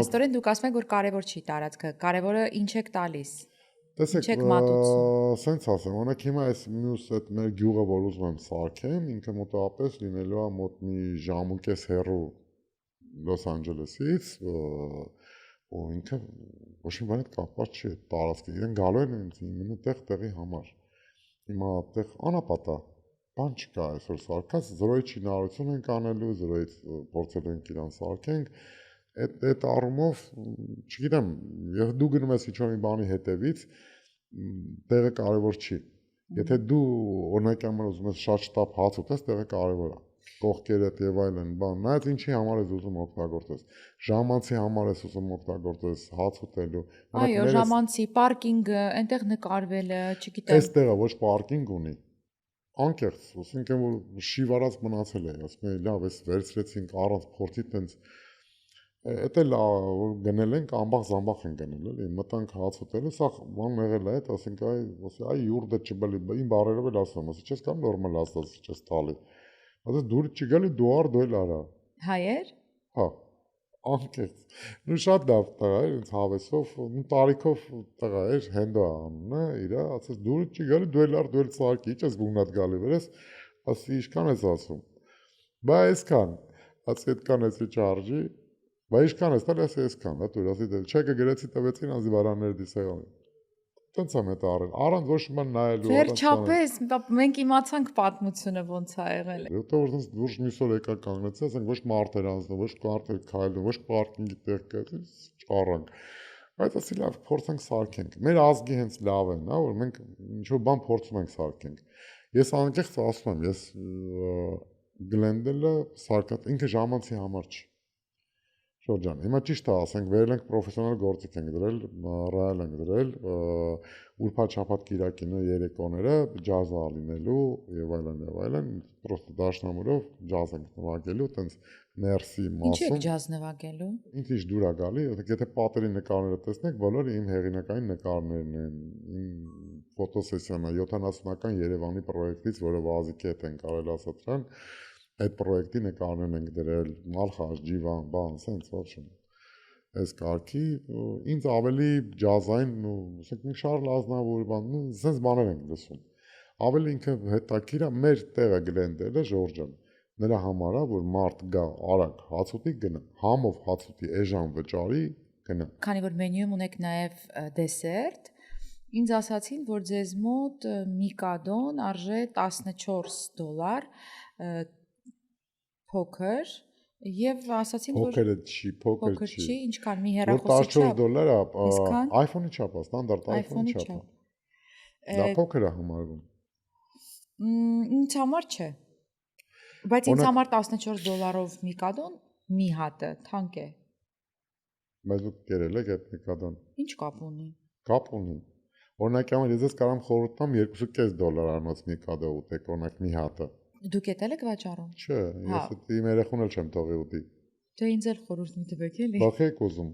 Աստորեն դուք ասում եք, որ կարևոր չի տարածքը, կարևորը ինչ եք տալիս։ Տեսեք, սենց ասեմ, օրինակ հիմա այս մյուս այդ մեր գյուղը, որ ուզում եմ սարքեմ, ինքը մոտավորապես լինելու է մոտ մի ժամուկես հեռու Լոս Անջելեսից, ու ինքը ոչ մի բան հետ կապված չի տարածքը, իրեն գալու են ինձ տեղի համար։ Հիմա տեղ անապատա, բան չկա այսօր սարքած, զրոյի շինարարություն ենք անելու, զրոյից փորձելու ենք իրան սարքենք, այդ առումով, չգիտեմ, եւ դու գնում ես ինչ-որ մի բանի հետևից, տեղը կարևոր չի։ Եթե դու օրինակ համար ուզում ես շատ շտապ հաց ուտես, տեղը կարևոր է։ Կողքերդ եւ այլն, բան, նայած ինչի համար ես ուզում օգտագործես։ Ժամանցի համար ես ուզում օգտագործես հաց ուտելու։ Այո, ժամանցի, պարկինգը, այնտեղ նկարվելը, չգիտեմ։ Այս տեղը ոչ պարկինգ ունի։ Անկեղծ, ասենք որ շիվարած մնացել է, ասում եմ, լավ, ես վերցրեցինք առանց փորձի տենց Էդ էլ որ գնել ենք ամբախ-զամբախ են գնել, էլի, մտանք հաց ուտելու, սա ման եղել է, ասենք այ յուրդը չբելի, իմ բարերով էլ ասում, ասի չես կամ նորմալ ասած, չես տալի։ Ասես դուրը չգալի դուար դու էլ արա։ Հայեր։ Հա։ Անկեղծ։ Նու շատ լավ տղա էր, ինձ հավեսով, ու տարիքով տղա էր, հենդո անունը, իրա, ասես դուրը չգալի դու էլ ար, դու էլ ծարկի, չես գունատ գալի վերես, ասի ինչքան ես ասում։ Բա այսքան, ասի այդքան էսի չարժի Բայց ինչքան ես տալ, այսքան, հա, դու ասի դե չեկը գրեցի տվեցին անձի վարաններ դիսեղան։ Տենց եմ այդ առել։ Առանց ոչ մի բան նայելու։ Վերջապես, մենք իմացանք պատմությունը ոնց ա եղել։ Որտեղ որ դες դուրս միսոր եկա կանգնեցի, ասենք ոչ մարտեր անցնում, ոչ կարտեր քայլում, ոչ պարկինգի տեղ կա, ճառանք։ Բայց ասի լավ, փորձենք սարքենք։ Մեր ազգի հենց լավ են, հա, որ մենք ինչ-որ բան փորձում ենք սարքենք։ Ես անկեղծ ասում եմ, ես Գլենդելը սարքած ինքը ժամանցի համար չի։ Շորջան, հիմա ճիշտ է, ասենք, վերել ենք պրոֆեսիոնալ գործիք ենք դրել, ռայալ ենք դրել, ուրբաթ-շաբաթ կիրակինը երեկոները ջազ ալինելու եւ այլն, պրոստը դաշնամուրով ջազ ենք նվագելու, տենց ներսի մասում։ Ինչ է ջազ նվագելու։ Ինչ դուր է գալի, եթե պատերի նկարները տեսնեք, բոլորը իմ հեղինակային նկարներն են, իմ ֆոտոսեսիան է 70-ական Երևանի պրոյեկտից, որը վազիկի հետ ենք արել ասացրան Այդ պրոյեկտի նկարներն ենք դրել, Մալխաս, Ջիվան, բան, սենց ոչ։ այս կարգի ինձ ավելի ջազային ու ասենք մի Շարլ Ազնավուրի բան, sense բաներ ենք լսում։ Ավելի ինքը հետաքրքիր է մեր տեղը գլենդելը Ժորժան։ Նրա համար է, որ մարդ գա, արագ հաց ուտի գնա, համով հաց ուտի, էժան վճարի գնա։ Քանի որ մենյուում ունեք նաև դեսերտ, ինձ ասացին, որ ձեզ մոտ միկադոն արժե $14 փոքր եւ ասացին, որ փոքր չի, ինչքան մի հեռախոսի չափ $14 iPhone-ի չափ է, ստանդարտ iPhone-ի չափ։ Դա փոքր է համարվում։ Ինձ համար չէ։ Բայց ինձ համար $14 միկադոն մի հատը թանկ է։ Բայց դուք կերել եք այդ միկադոն։ Ինչ կապ ունի։ Կապ ունի։ Օրինակ ամ ես կարամ խորհուրդ տամ $2.5 անոց միկադո ուտեք, օրինակ մի հատը։ Դուք ետել եք վաճառում։ Չէ, ես իմ երեխուն էլ չեմ թողի ուտի։ Դե ինձ էլ խորհուրդ մի տվեք էլի։ Բախ եք ուզում։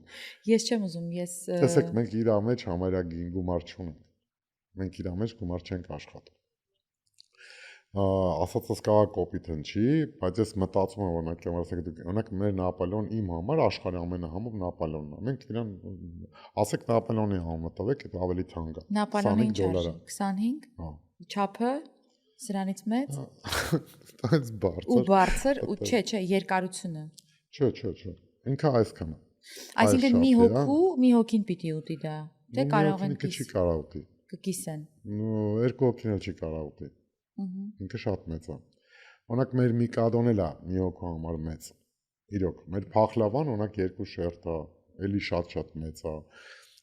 Ես չեմ ուզում, ես Տեսեք, մենք իր մեջ համարյա գումար չունենք։ Մենք իր մեջ գումար չենք աշխատում։ Ասածս կա կոպիտ հնչի, բայց ես մտածում եմ օրինակ եմ ասեք դուք օրինակ մեր Նապոլեոն իմ համար աշխարհի ամենահամով Նապոլեոնն է։ Մենք իրան ասեք Նապոլեոնի համը տվեք, դա ավելի թանկ է։ Նապոլեոնի $25։ 25։ Հա։ Չափը սրանից մեծ։ Դա բարձր։ Ու բարձր, ու չէ, երկարությունը։ Չէ։ Ինքը այսքան է։ Այսինքն մի հոգին պիտի ուտի դա։ Թե կարող են չի կարող ուտի։ կկիսեն։ Երկու հոգին էլ չի կարող ուտի։ Ինքը շատ մեծ է։ Օրինակ մեր միկադոն էլ է մի հոգու համար մեծ։ Իրոք, մեր փախլավան օրինակ 2 շերտ է, էլի շատ մեծ է։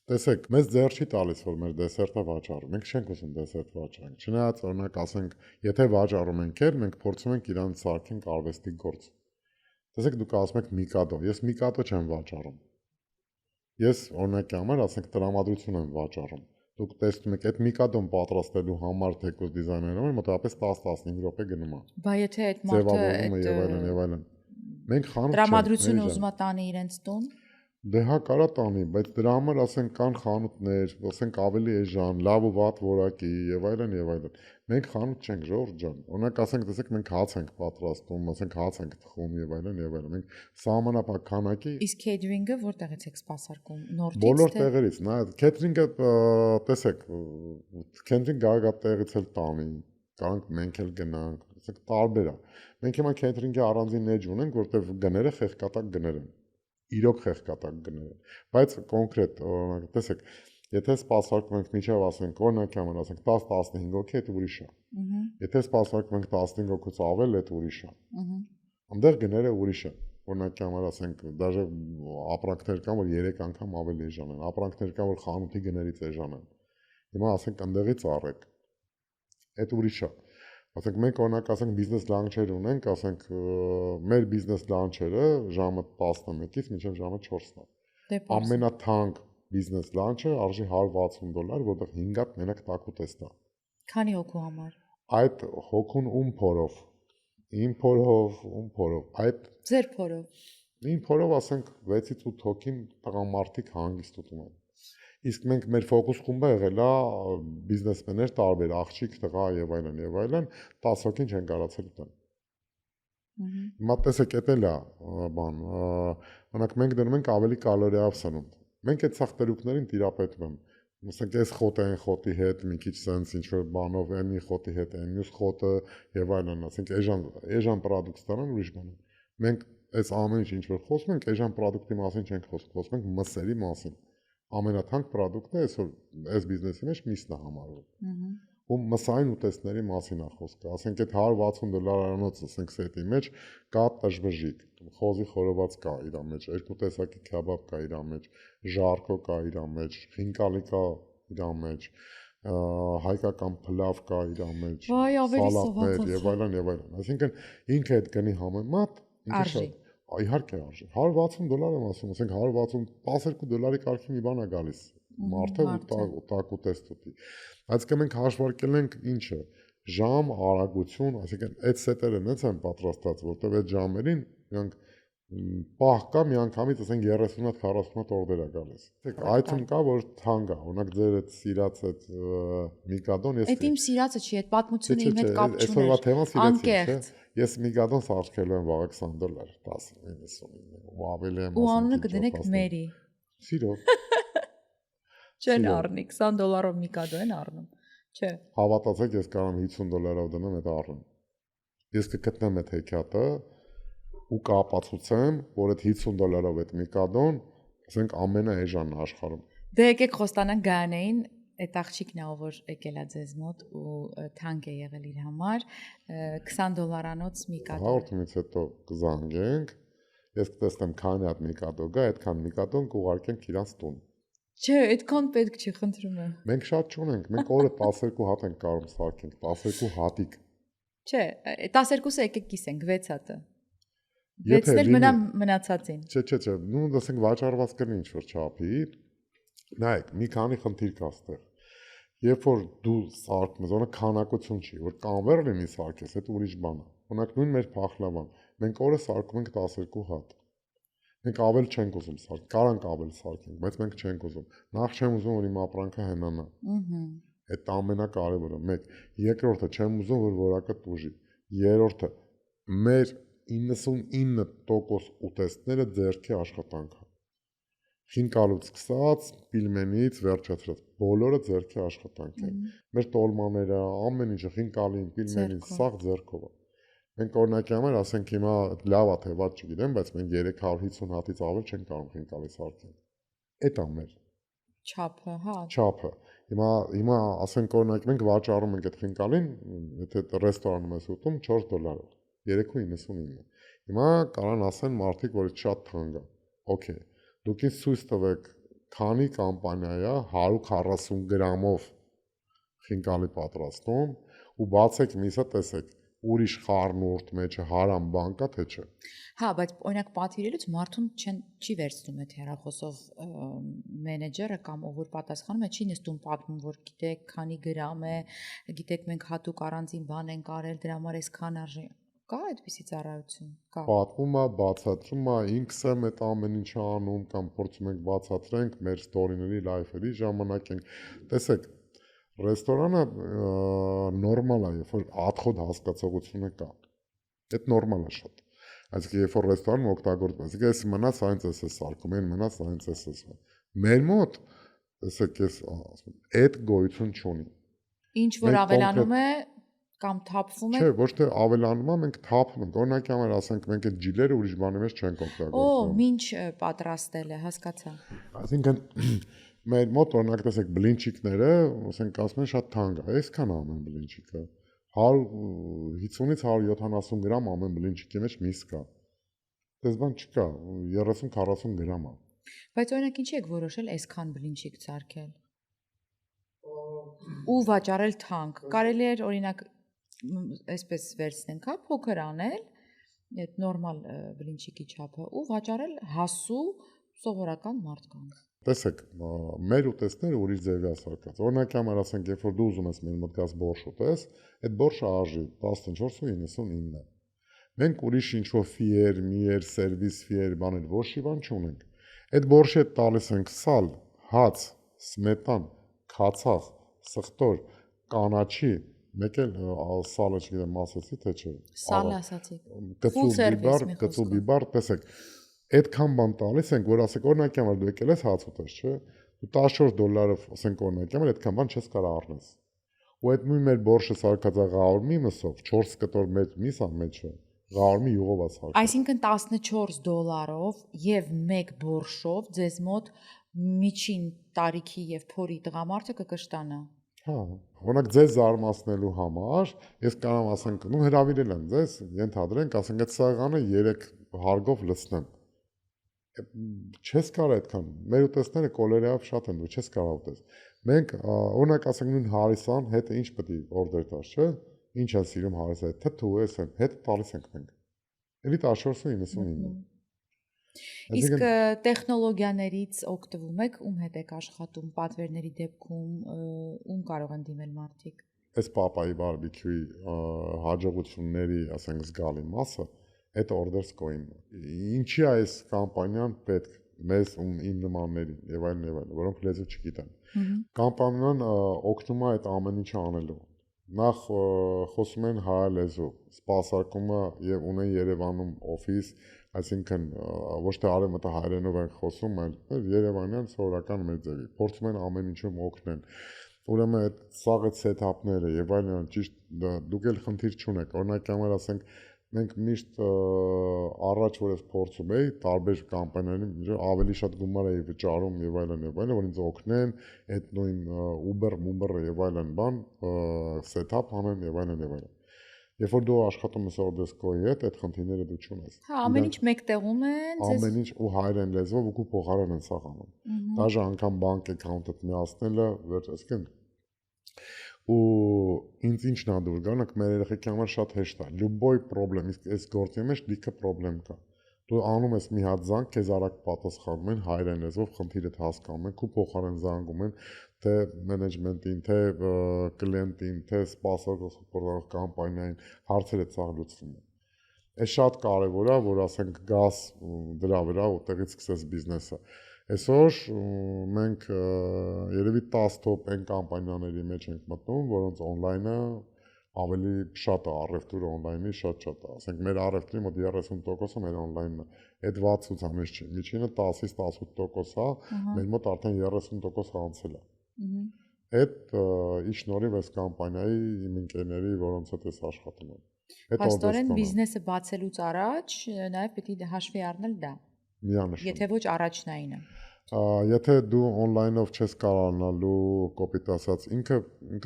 Տեսեք, մեզ ձեռ չի տալիս որ մեր դեսերտը վաճառում։ Մենք չենք ուզում դեսերտ վաճառենք։ Չնայած օրինակ ասենք, եթե վաճառում ենք էլ, մենք փորձում ենք իրանց սարքենք արվեստի գործ։ Տեսեք, դուք ասում եք միկադո, ես միկադո չեմ վաճառում։ Ես օրինակ համար ասենք տրամադրություն եմ վաճառում։ Դուք տեսնում եք այդ միկադոն պատրաստելու համար թեկուզ դիզայներները մոտավորապես 10-15 րոպե գնում է։ Բա եթե այդ մարդը եւ այլն։ Մենք խանութ տրամադրությունը ուզում է տանի իրենց տուն։ Դե հա կարա տանի, բայց դրա համար ասենք կան խանութներ, ասենք ավելի էժան, լավ ու վատ որակի եւ այլն եւ այլն։ Մենք խանութ չենք, Ժորժ ջան։ Օրինակ ասենք, տեսեք, մենք հաց ենք պատրաստում, ասենք հաց ենք թխում եւ այլն եւ այլն։ Մենք սահմանափակ քանակի։ Իսկ քեյթերինգը որտեղից եք սպասարկում։ Նորդից։ Բոլոր տեղերից, նա քեյթերինգը տեսեք, քեյթերինգ գագա տեղից էլ տանի, կարանք մենք էլ գնանք, ասենք տարբեր է։ Մենք հիմա քեյթերինգի առանձին էջ ունենք, որտեղ գները խեղկատակ գներ են։ Իրոք խեղկատակ գներ են, բայց կոնկրետ օրինակ տեսեք, եթե սպասարկում ենք միջև ասենք օրինակ համար ասենք 10-15 հոգի, դա ուրիշ է։ Եթե սպասարկում ենք 15 հոգուց ավել, դա ուրիշ է։ Այնտեղ գները ուրիշ է։ Օրինակ համար ասենք դաժե ապրանքներ կան, որ 3 անգամ ավելի էժան են, ապրանքներ կան, որ խանութի գներից էժան են։ Հիմա ասենք այնտեղից առեք։ Դա ուրիշ է։ Ասենք մենք օրինակ ասենք բիզնես լանչեր ունենք, ասենք մեր բիզնես լանչերը ժամը 11-ից մինչև ժամը 4-ն է։ Ամենաթանկ բիզնես լանչը արժի $160, որտեղ 5 հատ մենակ տակուտ է ստա։ Քանի հոգու համար։ Այդ հոգուն ում փորով։ Իմ փորով, ում փորով։ Այդ ձեր փորով։ Իմ փորով ասենք 6-ից 8 հոգին տղամարդիկ հանգիստ ուտում են։ Իսկ մենք մեր ֆոկուս խումբը եղել է բիզնեսմեններ տարբեր, աղջիկ, տղա եւ այլն, 10 հոգին չեն կարացել ուտեն։ Հիմա տեսեք, դա էլ է բան, օրինակ մենք դնում ենք ավելի կալորիայով սնունդ։ Մենք այդ սախտերուկներին տիրապետում ենք։ Ասենք այս խոտը այն խոտի հետ, մի քիչ sense ինչ որ բանով, այն մի խոտի հետ, այն մյուս խոտը եւ այլն, ասենք էժան պրոդուկտ ստանան ուրիշ բան։ Մենք այս ամեն ինչ որ խոսում ենք, էժան պրոդուկտի մասին չենք խոսում ենք մսերի մասին։ Ամենաթանկ պրոդուկտը այսօր այս բիզնեսի մեջ միսն է համարվում։ Ու մսային ուտեստների մասին է խոսքը։ Ասենք այդ $160 անոց, ասենք սետի մեջ կա տժվժիկ, խոզի խորոված կա իր մեջ, երկու տեսակի քեբաբ կա իր մեջ, ժարկո կա իր մեջ, խինկալի կա իր մեջ, հայկական փլավ կա իր մեջ, սալատներ եւ այլն եւ այլն։ Այսինքն ինքը այդ գնի համեմատ ինքը շատ իհարկե արժի։ $160 եմ ասում, ասենք $160-12 կարգի մի բան է գալիս։ Մարդը ուտակու տեստ ուտի։ Այսինքն մենք հաշվարկել ենք ինչը, ժամ, արագություն, այսինքն այդ սետերը նենց են պատրաստած, որտեղ այդ ժամերին իրանք պահ կա միանգամից ասենք 30-40 հատ օրդեր է գալիս։ Այդում կա որ թանկ է, օրինակ ձեր այդ սիրած այդ միկադոն ես։ Այդ իմ սիրածը չի, այդ պատմությունը իմ հետ կապ չուներ։ Այսօրվա թեման սիրեցի, չէ՞։ Ես միկադոն սարքելու եմ վաղ $20, 10.99 ու ավելի եմ ասում։ Ու անունը կդնեք Մերի։ Սիրով։ Չեն առնի $20 Միկադո են առնում։ Չէ։ Հավատացեք, ես կարամ $50 դնեմ այդ առնեմ։ Ես կգտնեմ այդ հեքիաթը ու կապացուցեմ, որ այդ $50 այդ Միկադոն, ասենք ամենաէժանն աշխարհում։ Դե եկեք խոստանանք Գայանեին, այդ աղջիկն ա որ եկել է ձեզ մոտ ու թանկ է եղել իր համար, $20-անոց Միկադո։ Հաղորդումից հետո կզանգենք, ես կտեսնեմ քանի հատ Միկադո գա, այդքան Միկադոն կուղարկենք իրանց տուն։ Չէ, այդքան պետք չի, խնդրում եմ։ Մենք շատ չունենք, մենք օրը 12 հատ ենք կարող սարքենք, 12 հատիկ։ Չէ, 12-ը եկեք կիսենք 6 հատը։ 6-ն էլ մնացածին։ Չէ, նույն դասենք վաճառված կլինի ինչ որ չափի։ Նայեք, մի քանի խնդիր կա այստեղ։ Երբ որ դու սարքում ես, օրինակ քանակություն չի, որ կանվեր լինի սարքես, այդ ուրիշ բան է։ Օրինակ նույն մեր փախլավան, մենք օրը սարքում ենք 12 հատ։ Մենք ավել չենք ուզում սարք, կարանք ավել սարքենք, բայց մենք չենք ուզում։ Նախ չեմ ուզում, որ իմ ապրանքը հենանա։ Այդ ամենակարևորը, մեկ։ Երկրորդը չեմ ուզում, որ որակը տուժի։ Երրորդը մեր 99% ուտեստները ձեռքի աշխատանք է։ Խինկալուց սկսած, պիլմենից վերջացրած, բոլորը ձեռքի աշխատանք են։ Մեր տոլմաները, ամեն ինչը խինկալին, պիլմենից, սաղ ձեռքով է։ Մենք օրինակի համար ասենք հիմա լավ է թե վատ չգիտեմ, բայց մենք 350 հատից ավել չենք կարող խինկալի սարքել։ Էդ է մեր չափը, հա։ Չափը։ Հիմա ասենք օրինակ մենք վաճառում ենք այդ խինկալին, եթե ռեստորանում ես ուտում $4, 3.99։ Հիմա կարան ասեն մարդիկ, որ շատ թանկ է։ Okay։ Դուք ինձ ցույց տվեք, քանի կամպանիա է 140 գրամով խինկալի պատրաստում ու բացեք միսը տեսեք, ուրիշ խառնուրդ մեջը հարամ բան կա թե չէ։ Հա, բայց օրինակ պատվիրելուց մարդուն չի վերցնում այդ հեռախոսով մենեջերը կամ ով որ պատասխանում է, չի նստում պատմում, որ գիտեք, քանի գրամ է, գիտեք մենք հատուկ առանձին բան ենք արել, դրա համար այսքան արժի։ Կա այդպիսի ծառայություն, կա։ Պատմում է, բացատրում է, ինքս եմ այդ ամեն ինչը անում կամ փորձում ենք բացատրենք մեր ստորիների, լայֆերի ժամանակ ենք։ Տեսեք, ռեստորանը նորմալ է, երբ որ ադխոդ հասկացողությունը կա։ Այդ նորմալ է շատ։ Այսինքն երբ որ ռեստորանը օգտագործվում է, ես մնաց այնց էս սարքում, այն մնաց այնց էս։ Մեր մոտ, տեսեք, ես ասում եմ, այդ գոյություն չունի։ Ինչ որ ավելանում է կամ թափվում է։ Չէ, ոչ թե ավելանում է, մենք թափում ենք։ Օրինակի համար ասենք մենք այդ ջիլերը ուրիշ բանի մեջ չենք օգտագործում։ Ինչ պատրաստել է, հասկացա։ Այսինքն մեր մոտ օրինակ տեսեք բլինչիկները, ասենք ասում են շատ թանկ է, այսքան ամեն բլինչիկը 150-ից 170 գրամ ամեն բլինչիկի մեջ միս կա։ Դες բան չկա, 30-40 գրամ է։ Բայց օրինակ ինչի եք որոշել այսքան բլինչիկ սարքել։ Ու վաճառել թանկ։ Կարելի էր օրինակ այսպես վերցնենք, հա, փոքր անել, այդ նորմալ բլինչիկի չափը ու վաճառել հասու սովորական մարդկանց։ Տեսեք, մեր ուտեստները ուրիշ ձևի ասարկած։ Օրինակի համար ասենք, երբ որ դու ուզում ես մեր մոտ գաս բորշ ուտես, այդ բորշը արժի 14.99։ Մենք ուրիշ ինչ-որ ֆիեր, միեր, սերվիս ֆիեր, բաներ ոչ մի բան չունենք։ Այդ բորշը տալիս ենք սալ, հաց, սմետան, քացախ, սխտոր, կանաչի, մեկ էլ սալը չգիտեմ, ասացի թե չէ։ Սալը ասացի։ Կծու բիբար, տեսեք, այդքան բան տալիս ենք, որ ասեք օրինակի համար դու եկել ես հաց ուտես, չէ։ Դու $14 ասենք օրինակի համար այդքան բան չես կարող առնես։ Ու այդ նույն մեր բորշը սարքած է ղարմի մսով, 4 կտոր միս է մեջը, ղարմի յուղով է սարքած։ Այսինքն $14 եւ 1 բորշով ձեզ մոտ միջին տարիքի եւ փորի տղամարդը կկշտանա։ Հա, օրինակ ձեզ զարմացնելու համար ես կարող ասենք, նու հրավիրել եմ ձեզ, ենթադրենք, ասենք այդ սեղանը 3 հարգով լցնեմ։ Չես կարող այդքան։ Մեր ուտեստները կոլերիայով շատ են, դու չես կարող ուտես։ Մենք օրինակ ասենք նույն հարիսան հետը ինչ պետք է օրդեր տաս, չէ՞։ Ինչ է սիրում հարիսը, թթու էս են, հետ տալիս ենք մենք։ Էլի 14.99։ Իսկ տեխնոլոգիաներից օգտվում եք, ում հետ եք աշխատում, պատվերների դեպքում, ում կարող են դիմել մարդիկ։ Այս Պապայի բարբեկյուի հաջողությունների, ասենք, զգալի մասը այդ orders coin։ Ինչի է այս կամպանիան պետք մեզ ու իմ նմաններին եւ այլն, որոնք լեզու չգիտեն։ Կամպանիան օգնում է այդ ամեն ինչը անելու։ Նախ խոսում են հայ լեզու, սպասարկումը եւ ունեն Երևանում օֆիս, Այսինքն ոչ թե արևմտահայերենով են խոսում, այլ երևանյան սովորական մեր ձևի։ Փորձում են ամեն ինչում օգնեն։ Ուրեմն այդ սաղ այդ սեթափները եւ այլն ճիշտ դուք էլ խնդիր չունեք։ Օրինակ համար ասենք մենք միշտ առաջ որ ես փորձում էի տարբեր կամպանիաների ավելի շատ գումար էի վճարում եւ այլն, որ ինձ օգնեն այդ նույն Uber եւ այլն բան սեթափ անեն եւ այլն։ Երբ որ դու աշխատում ես Ordersco-ի հետ, այդ խնդիրները դու չունես։ Հա, ամեն ինչ մեկտեղում են, ամեն ինչ ու հայերեն լեզվով ու փոխարեն են սա անում։ Դաժե անգամ բանկ account-ը միացնելը, այսինքն ու ինձ ինչն ա դուր գանք մեր երեխեքի համար շատ հեշտ է։ Լյուբոյ պրոբլեմ, իսկ այս գործի մեջ լիքը պրոբլեմ կա։ Դու անում ես մի հատ զանգ, քեզ արագ պատասխանում են հայերեն լեզվով, խնդիրդ հասկանում են, ու փոխարեն զանգում են թե մենեջմենտին, թե կլիենտին, թե սպասող կամպանիային հարցերը ցաղլուծվում են։ Այս շատ կարևոր է, որ ասենք գաս դրա վրա ու տեղից սկսես բիզնեսը։ Այսօր մենք երևի 10 top այն կամպանիաների մեջ ենք մտնում, որոնց on-line-ը ավելի շատ է, առևտուրը on-line-ի շատ է։ Ասենք մեր առևտրի մոտ 30%-ը մեր on-line-ն է։ Այդ 60-ից ամենից չի։ Միջինը 10-ից 18% է, մեր մոտ արդեն 30% անցել է։ Այդ ի շնորհիվ այս կամպանիայի իմ ընկերների, որոնց հետ ես աշխատում եմ։ Փաստորեն բիզնեսը բացելուց առաջ նաև պետք է հաշվի առնել դա։ Միանշան։ Եթե ոչ առաջնայինը։ Եթե դու on-line-ով չես կարողանալու կոպիտ ասած, ինքը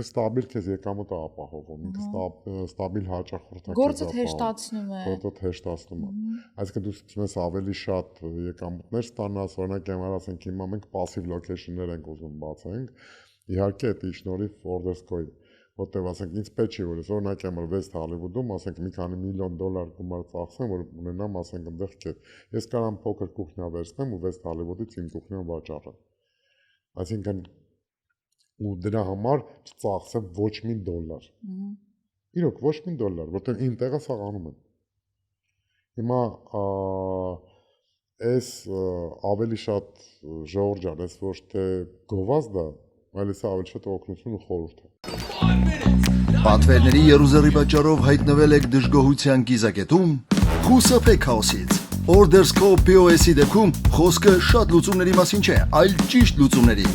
ստաբիլ քեզ եկամուտ է ապահովում, ինքը ստաբիլ հաճախորդակ է։ Գործը հեշտացնում է։ Գործը հեշտացնում է։ Այսինքն դու սկսում ես ավելի շատ եկամուտներ ստանալ, օրինակ եմար ասենք հիմա մենք passive location-ներ ենք ուզում բացենք։ Իհարկե դա շնորհիվ Ordersco-ի, որտեղ ասենք ինձ պետք չի որ ես օրինակ եմար West Hollywood-ում ասենք մի քանի միլիոն դոլար գումար ծախսեմ, որ ունենամ ասենք այնտեղ կետ։ Ես կարամ փոքր կուխնա վերցնեմ ու West Hollywood-ից իմ կուխնան վաճառեմ։ Այսինքն ու դրա համար չծախսեմ ոչ մի դոլար։ Իրոք ոչ մի դոլար, որտեղ իմ տեղը սաղանում եմ։ Հիմա այս ավելի շատ ժողովրդան, այս ոչ թե գովազդը, այլ էս ավելի շատ օգնություն ու խորհուրդ է։ Պատվերների երուզերի պատճառով հայտնվել եք դժգոհության կիզակետում, խուսափեք քաոսից։ Ordersco POS-ի դեպքում խոսքը շատ լուծումների մասին չէ, այլ ճիշտ լուծումների։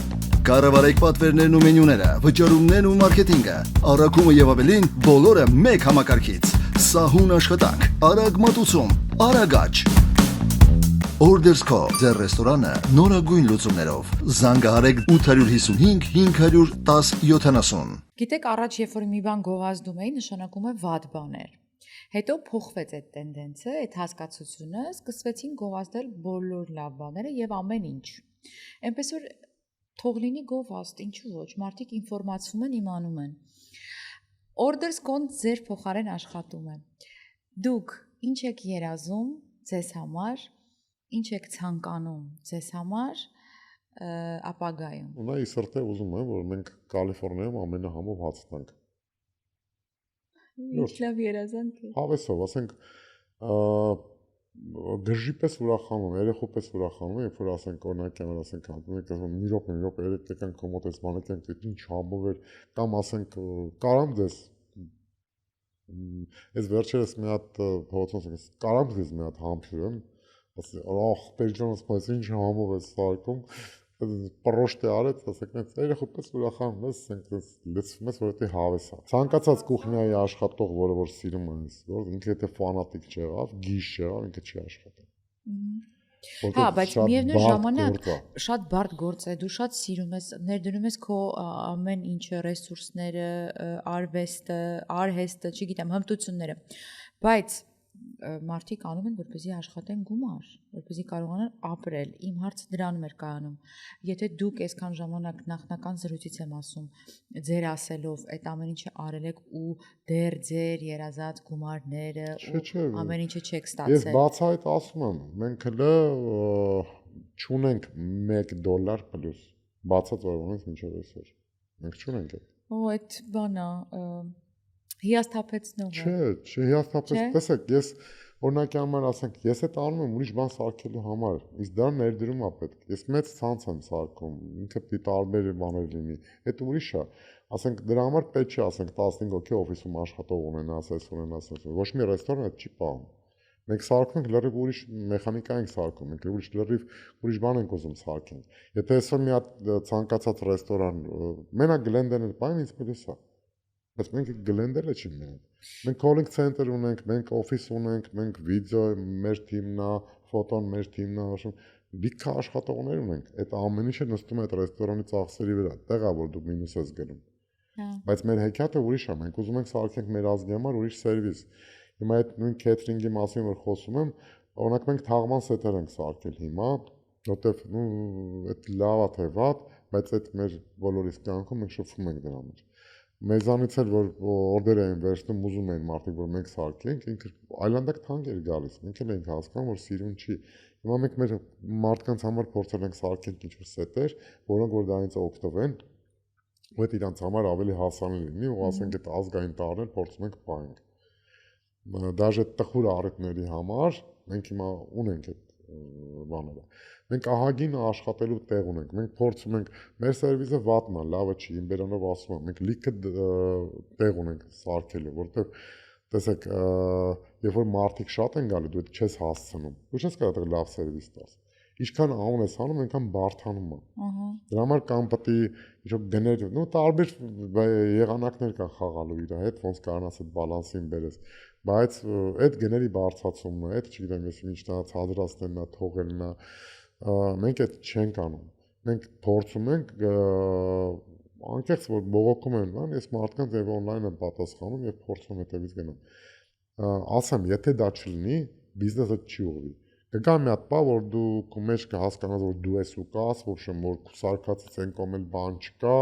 Կառավարեք պատվերներն ու մենյուները, վճարումներն ու մարքեթինգը, առաքումը եւ ավելին, բոլորը մեկ համակարգից։ Սահուն աշխատանք, արագ մատուցում, արագ աճ։ Ordersco ձեր ռեստորանը նորագույն լուծումներով։ Զանգահարեք 855 510 70։ Գիտեք, առաջ երբ որ մի բան գովազդում էի, նշանակում է վատ բաներ։ Հետո փոխվեց այդ տենդենսը, այդ հասկացությունը, սկսվեցին գովազդել բոլոր լավ բաները եւ ամեն ինչ։ Էնպես որ թող լինի գովազդ, ինչու ոչ, մարդիկ ինֆորմացվում են, իմանում են։ Ordersco-ն ձեր փոխարեն աշխատում է։ Դուք ինչ եք երազում ձեզ համար, ինչ եք ցանկանում ձեզ համար ապագայում։ Ունա իսրտե ուզում եմ, որ մենք Կալիֆոռնիայում ամենահամով հացնանք։ Ինչ լավ երազանք է։ Հավեսով, ասենք գժի պես ուրախանում, երեխու պես ուրախանում, երբ որ ասենք օրինակ եմ ասենք մենք ասում մի րոպե երեք եկան կոմոդ էս բանը կենք ինչ համով էր կամ ասենք կարամ դες այս վերջերս մի հատ փողոցում ասենք կարամ դες մի հատ համբուրեմ ասես ախ պերջոնս բայց ինչ համով է սարկում պրոշտե արեց ասենք նենց երեխու պես ուրախանում ես ասենք լցվում ես որ դա հավես է ցանկացած կուխնիայի աշխատող որը որ սիրում ես որ ինքը եթե ֆանատիկ չեղավ գիշ չեղավ ինքը չի աշխատի Հա, բայց միևնույն ժամանակ շատ բարդ գործ է, դու շատ սիրում ես, ներդնում ես քո ամեն ինչը, ռեսուրսները, արվեստը, արհեստը, չգիտեմ, հմտությունները, բայց մարդիկ անում են, որպեսզի աշխատեն գումար, որպեսզի կարողանան ապրել։ Իմ հարցը դրանում էր կայանում։ Եթե դուք այսքան ժամանակ նախնական զրույցից եմ ասում, ձեր ասելով այդ ամեն ինչը արել եք ու դեռ ձեր երազած գումարները ու ամեն ինչը չեք ստացել։ Ես բացահայտ ասում եմ, մենք հələ չունենք $1 պլյուս բացած օրվանից մինչև այսօր։ Մենք չունենք այդ։ Օ, այդ բանա հիասթափեցնող է։ Չէ, հիասթափեց։ Տեսեք, ես օրինակ համար ասենք, ես այդ անում եմ ուրիշ բան սարքելու համար, իսկ դա ներդրում է պետք։ Ես մեծ ցանց եմ սարքում, ինքը պիտի տարբեր բաներ լինի։ Այդ ուրիշ է։ Ասենք դրա համար պետք չի ասենք 15 հոգի օֆիսում աշխատող ունենաս, այս ունենաս, ոչ մի ռեստորան այդ չի պահում։ Մենք սարքում ենք լրիվ ուրիշ մեխանիկա ենք սարքում, մենք ուրիշ բան ենք ուզում սարքենք։ Եթե այսօր մի հատ ցանկացած ռեստորան մենակ գլենդերն բան ինձ միտես է։ Բայց մենք գլենդերը չի մենակ։ Մենք calling center ունենք, մենք օֆիս ունենք, մենք վիդեո մեր թիմն է, ֆոտոն մեր թիմն է, լիքը աշխատողներ ունենք։ Այդ ամեն ինչը նստում է այդ ռեստորանի ծախսերի վրա, տեղա որ դու մինուս ես գնում։ Բայց մեր հեքիաթը ուրիշ է, մենք ուզում ենք սարքենք մեր ազգի համար ուրիշ սերվիս։ Հիմա այդ նույն քեթրինգի մասին որ խոսում եմ, օրինակ մենք թաղման սետեր ենք սարքել հիմա, որտեվ այդ լավ է թե վատ, բայց այդ մեր բոլորիս կյանքում մենք շփվում ենք դրա մեջ։ Մեզանից էլ որ օրդեր էին վերցնում, ուզում էին մարդիկ որ մենք սարքենք, ինքը այլանդակ թանկ էր գալիս, մենք էլ ենք հասկանում որ սիրուն չի։ Հիմա մենք մեր մարդկանց համար փորձել ենք սարքենք ինչ-որ սետեր, որոնք որ դրանից օգտվեն, ու այդ իրանց համար ավելի հասանելի լինի, ու ասենք այդ ազգային տարիներ փորձում ենք պահենք։ Դաժե տխուր առիթների համար մենք հիմա ունենք այդ բաները։ Մենք ահագին աշխատելու տեղ ունենք։ Մենք փորձում ենք մեր սերվիսը վատն է, լավը չի, իմ բերանով ասում եմ, մենք լիքը տեղ ունենք սարքելու, որովհետև տեսեք, երբ որ մարդիկ շատ են գալու, դու այդ չես հասցնում։ Դու չես կարող այդտեղ լավ սերվիս տաս։ Ինչքան անուն ես անում, այնքան բարթանում է։ Դրա համար կամ պետք է ինչ-որ գներ, նո տարբեր եղանակներ կան խաղալու իր հետ, ոնց կարողանաս այդ բալանսին բերես։ Բայց այդ գների բարձրացումն է, այդ չգիտեմ ես ինչն է, ցածրացնելն է, թողելն է, մենք այդ չենք անում։ Մենք փորձում ենք անկեղծ որ բողոքում են, բան, ես մարդկանց եւ on-line եմ պատասխանում եւ փորձում հետեւից գնամ։ Ասեմ, եթե դա չլինի, բիզնեսը չի ուղղվի։ Կգա մի հատ բա որ դու քո մեջ կհասկանաս որ դու ես ու կաս, ոբշեմ որ սարքածից են կոմել բան չկա,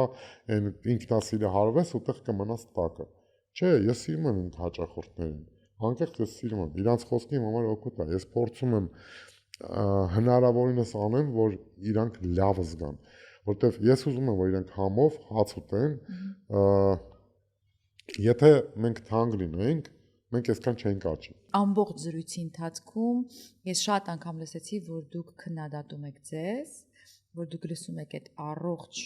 այն ինքնասիրը հարվես ուտեղ կմնաս տակը։ Չէ, ես սիրում եմ իմ հաճախորդներին։ Անկեղծ ես սիրում եմ։ Իրանց խոսքի համար օգուտ է։ Ես փորձում եմ հնարավորինս անեմ, որ իրանք լավ զգան, որտեվ ես ուզում եմ որ իրանք համով հաց ուտեն։ Եթե մենք թանկ լինենք, մենք այսքան չենք աճի։ Ամբողջ զրույցի ընթացքում ես շատ անգամ լսեցի, որ դուք քննադատում եք ձեզ, որ դուք լսում եք այդ առողջ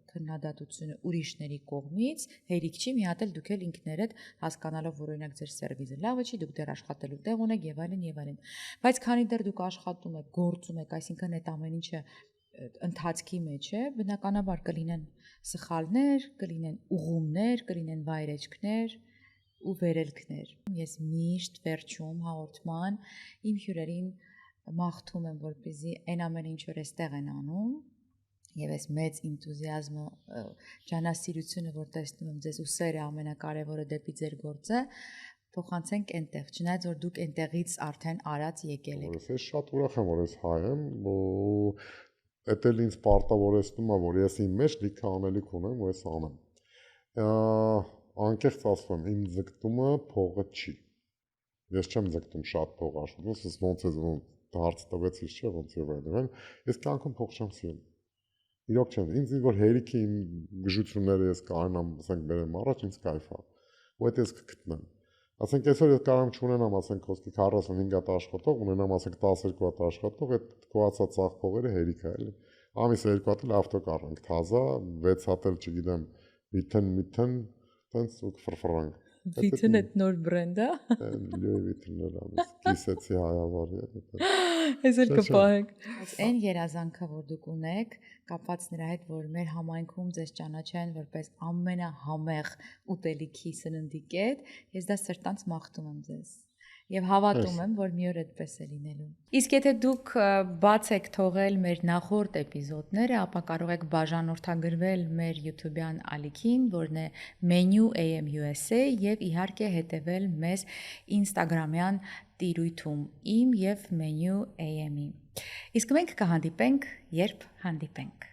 քննադատությունը ուրիշների կողմից, հերիք չի, մի հատ էլ դուք էլ ինքներդ հասկանալով, որ օրինակ ձեր սերվիսը լավը չի, դուք դեռ աշխատելու տեղ ունեք եւ այլն եւ այլն։ Բայց քանի դեռ դուք աշխատում եք, գործում եք, այսինքն այդ ամեն ինչը ընթացքի մեջ է, բնականաբար կլինեն սխալներ, կլինեն ուղումներ, կլինեն վայրեջքներ ու վերելքներ։ Ես միշտ վերջում հաղորդման իմ հյուրերին մաղթում եմ, որպեսզի այն ամենը ինչ որ էստեղ են անում եւ այս մեծ энտուզիազմը, ջանասիրությունը, որ տեսնում եմ ձեզ ու սերը ամենակարևորը դեպի ձեր գործը, փոխանցենք այնտեղ, չնայած որ դուք այնտեղից արդեն արած եկել եք։ Ես շատ ուրախ եմ, որ ես հայ եմ, ու դա էլ ինձ պարտավորեցնում է, որ ես իմ մեջ լիքը անելիք ունեմ ու ես անեմ։ Անկեղծ ասում եմ, իմ ձգտումը փողը չի։ Ես չեմ ձգտում շատ փող աշխատում, ես ոնց է հարց տվեցից չէ, ոնց եւ այլն։ Ես կյանքում փող չեմ սիրում։ Իրոք չեմ, ինձ որ հերիքի իմ գժությունները ես կանամ, ասենք բերեմ առաջ, ինձ կայֆ է։ Ու այդ ես կգտնեմ։ Ասենք այսօր ես կարող եմ չունենամ, ասենք խոսքի 45 հատ աշխատող, ունենամ ասենք 12 հատ աշխատող, այդ կոացած ծախ փողերը հերիք է, էլի։ Ամիս 2 հատ էլ ավտոկար ենք, թազա, 6 հատ էլ չգիտեմ, միթն, տենց ու կֆրֆրանք։ Վիթն այդ նոր բրենդ է։ Լյուի Վիթնը ամս կիսեցի հայավարի է։ Ես էլ կպահենք։ Այն երազանքը, որ դուք ունեք, կապված նրա հետ, որ մեր համայնքում ձեզ ճանաչեն որպես ամենահամեղ ուտելիքի սննդի կետ, ես դա սրտանց մաղթում եմ ձեզ։ Եվ հավատում եմ, որ մի օր այդպես է լինելու։ Իսկ եթե դուք բաց եք թողել մեր նախորդ էպիզոդները, ապա կարող եք բաժանորդագրվել մեր YouTube-յան ալիքին, որն է Menu AM USA, եւ իհարկե հետևել մեզ Instagram-յան տիրույթում իմ եւ Menu AM-ի։ Իսկ մենք կհանդիպենք, երբ հանդիպենք։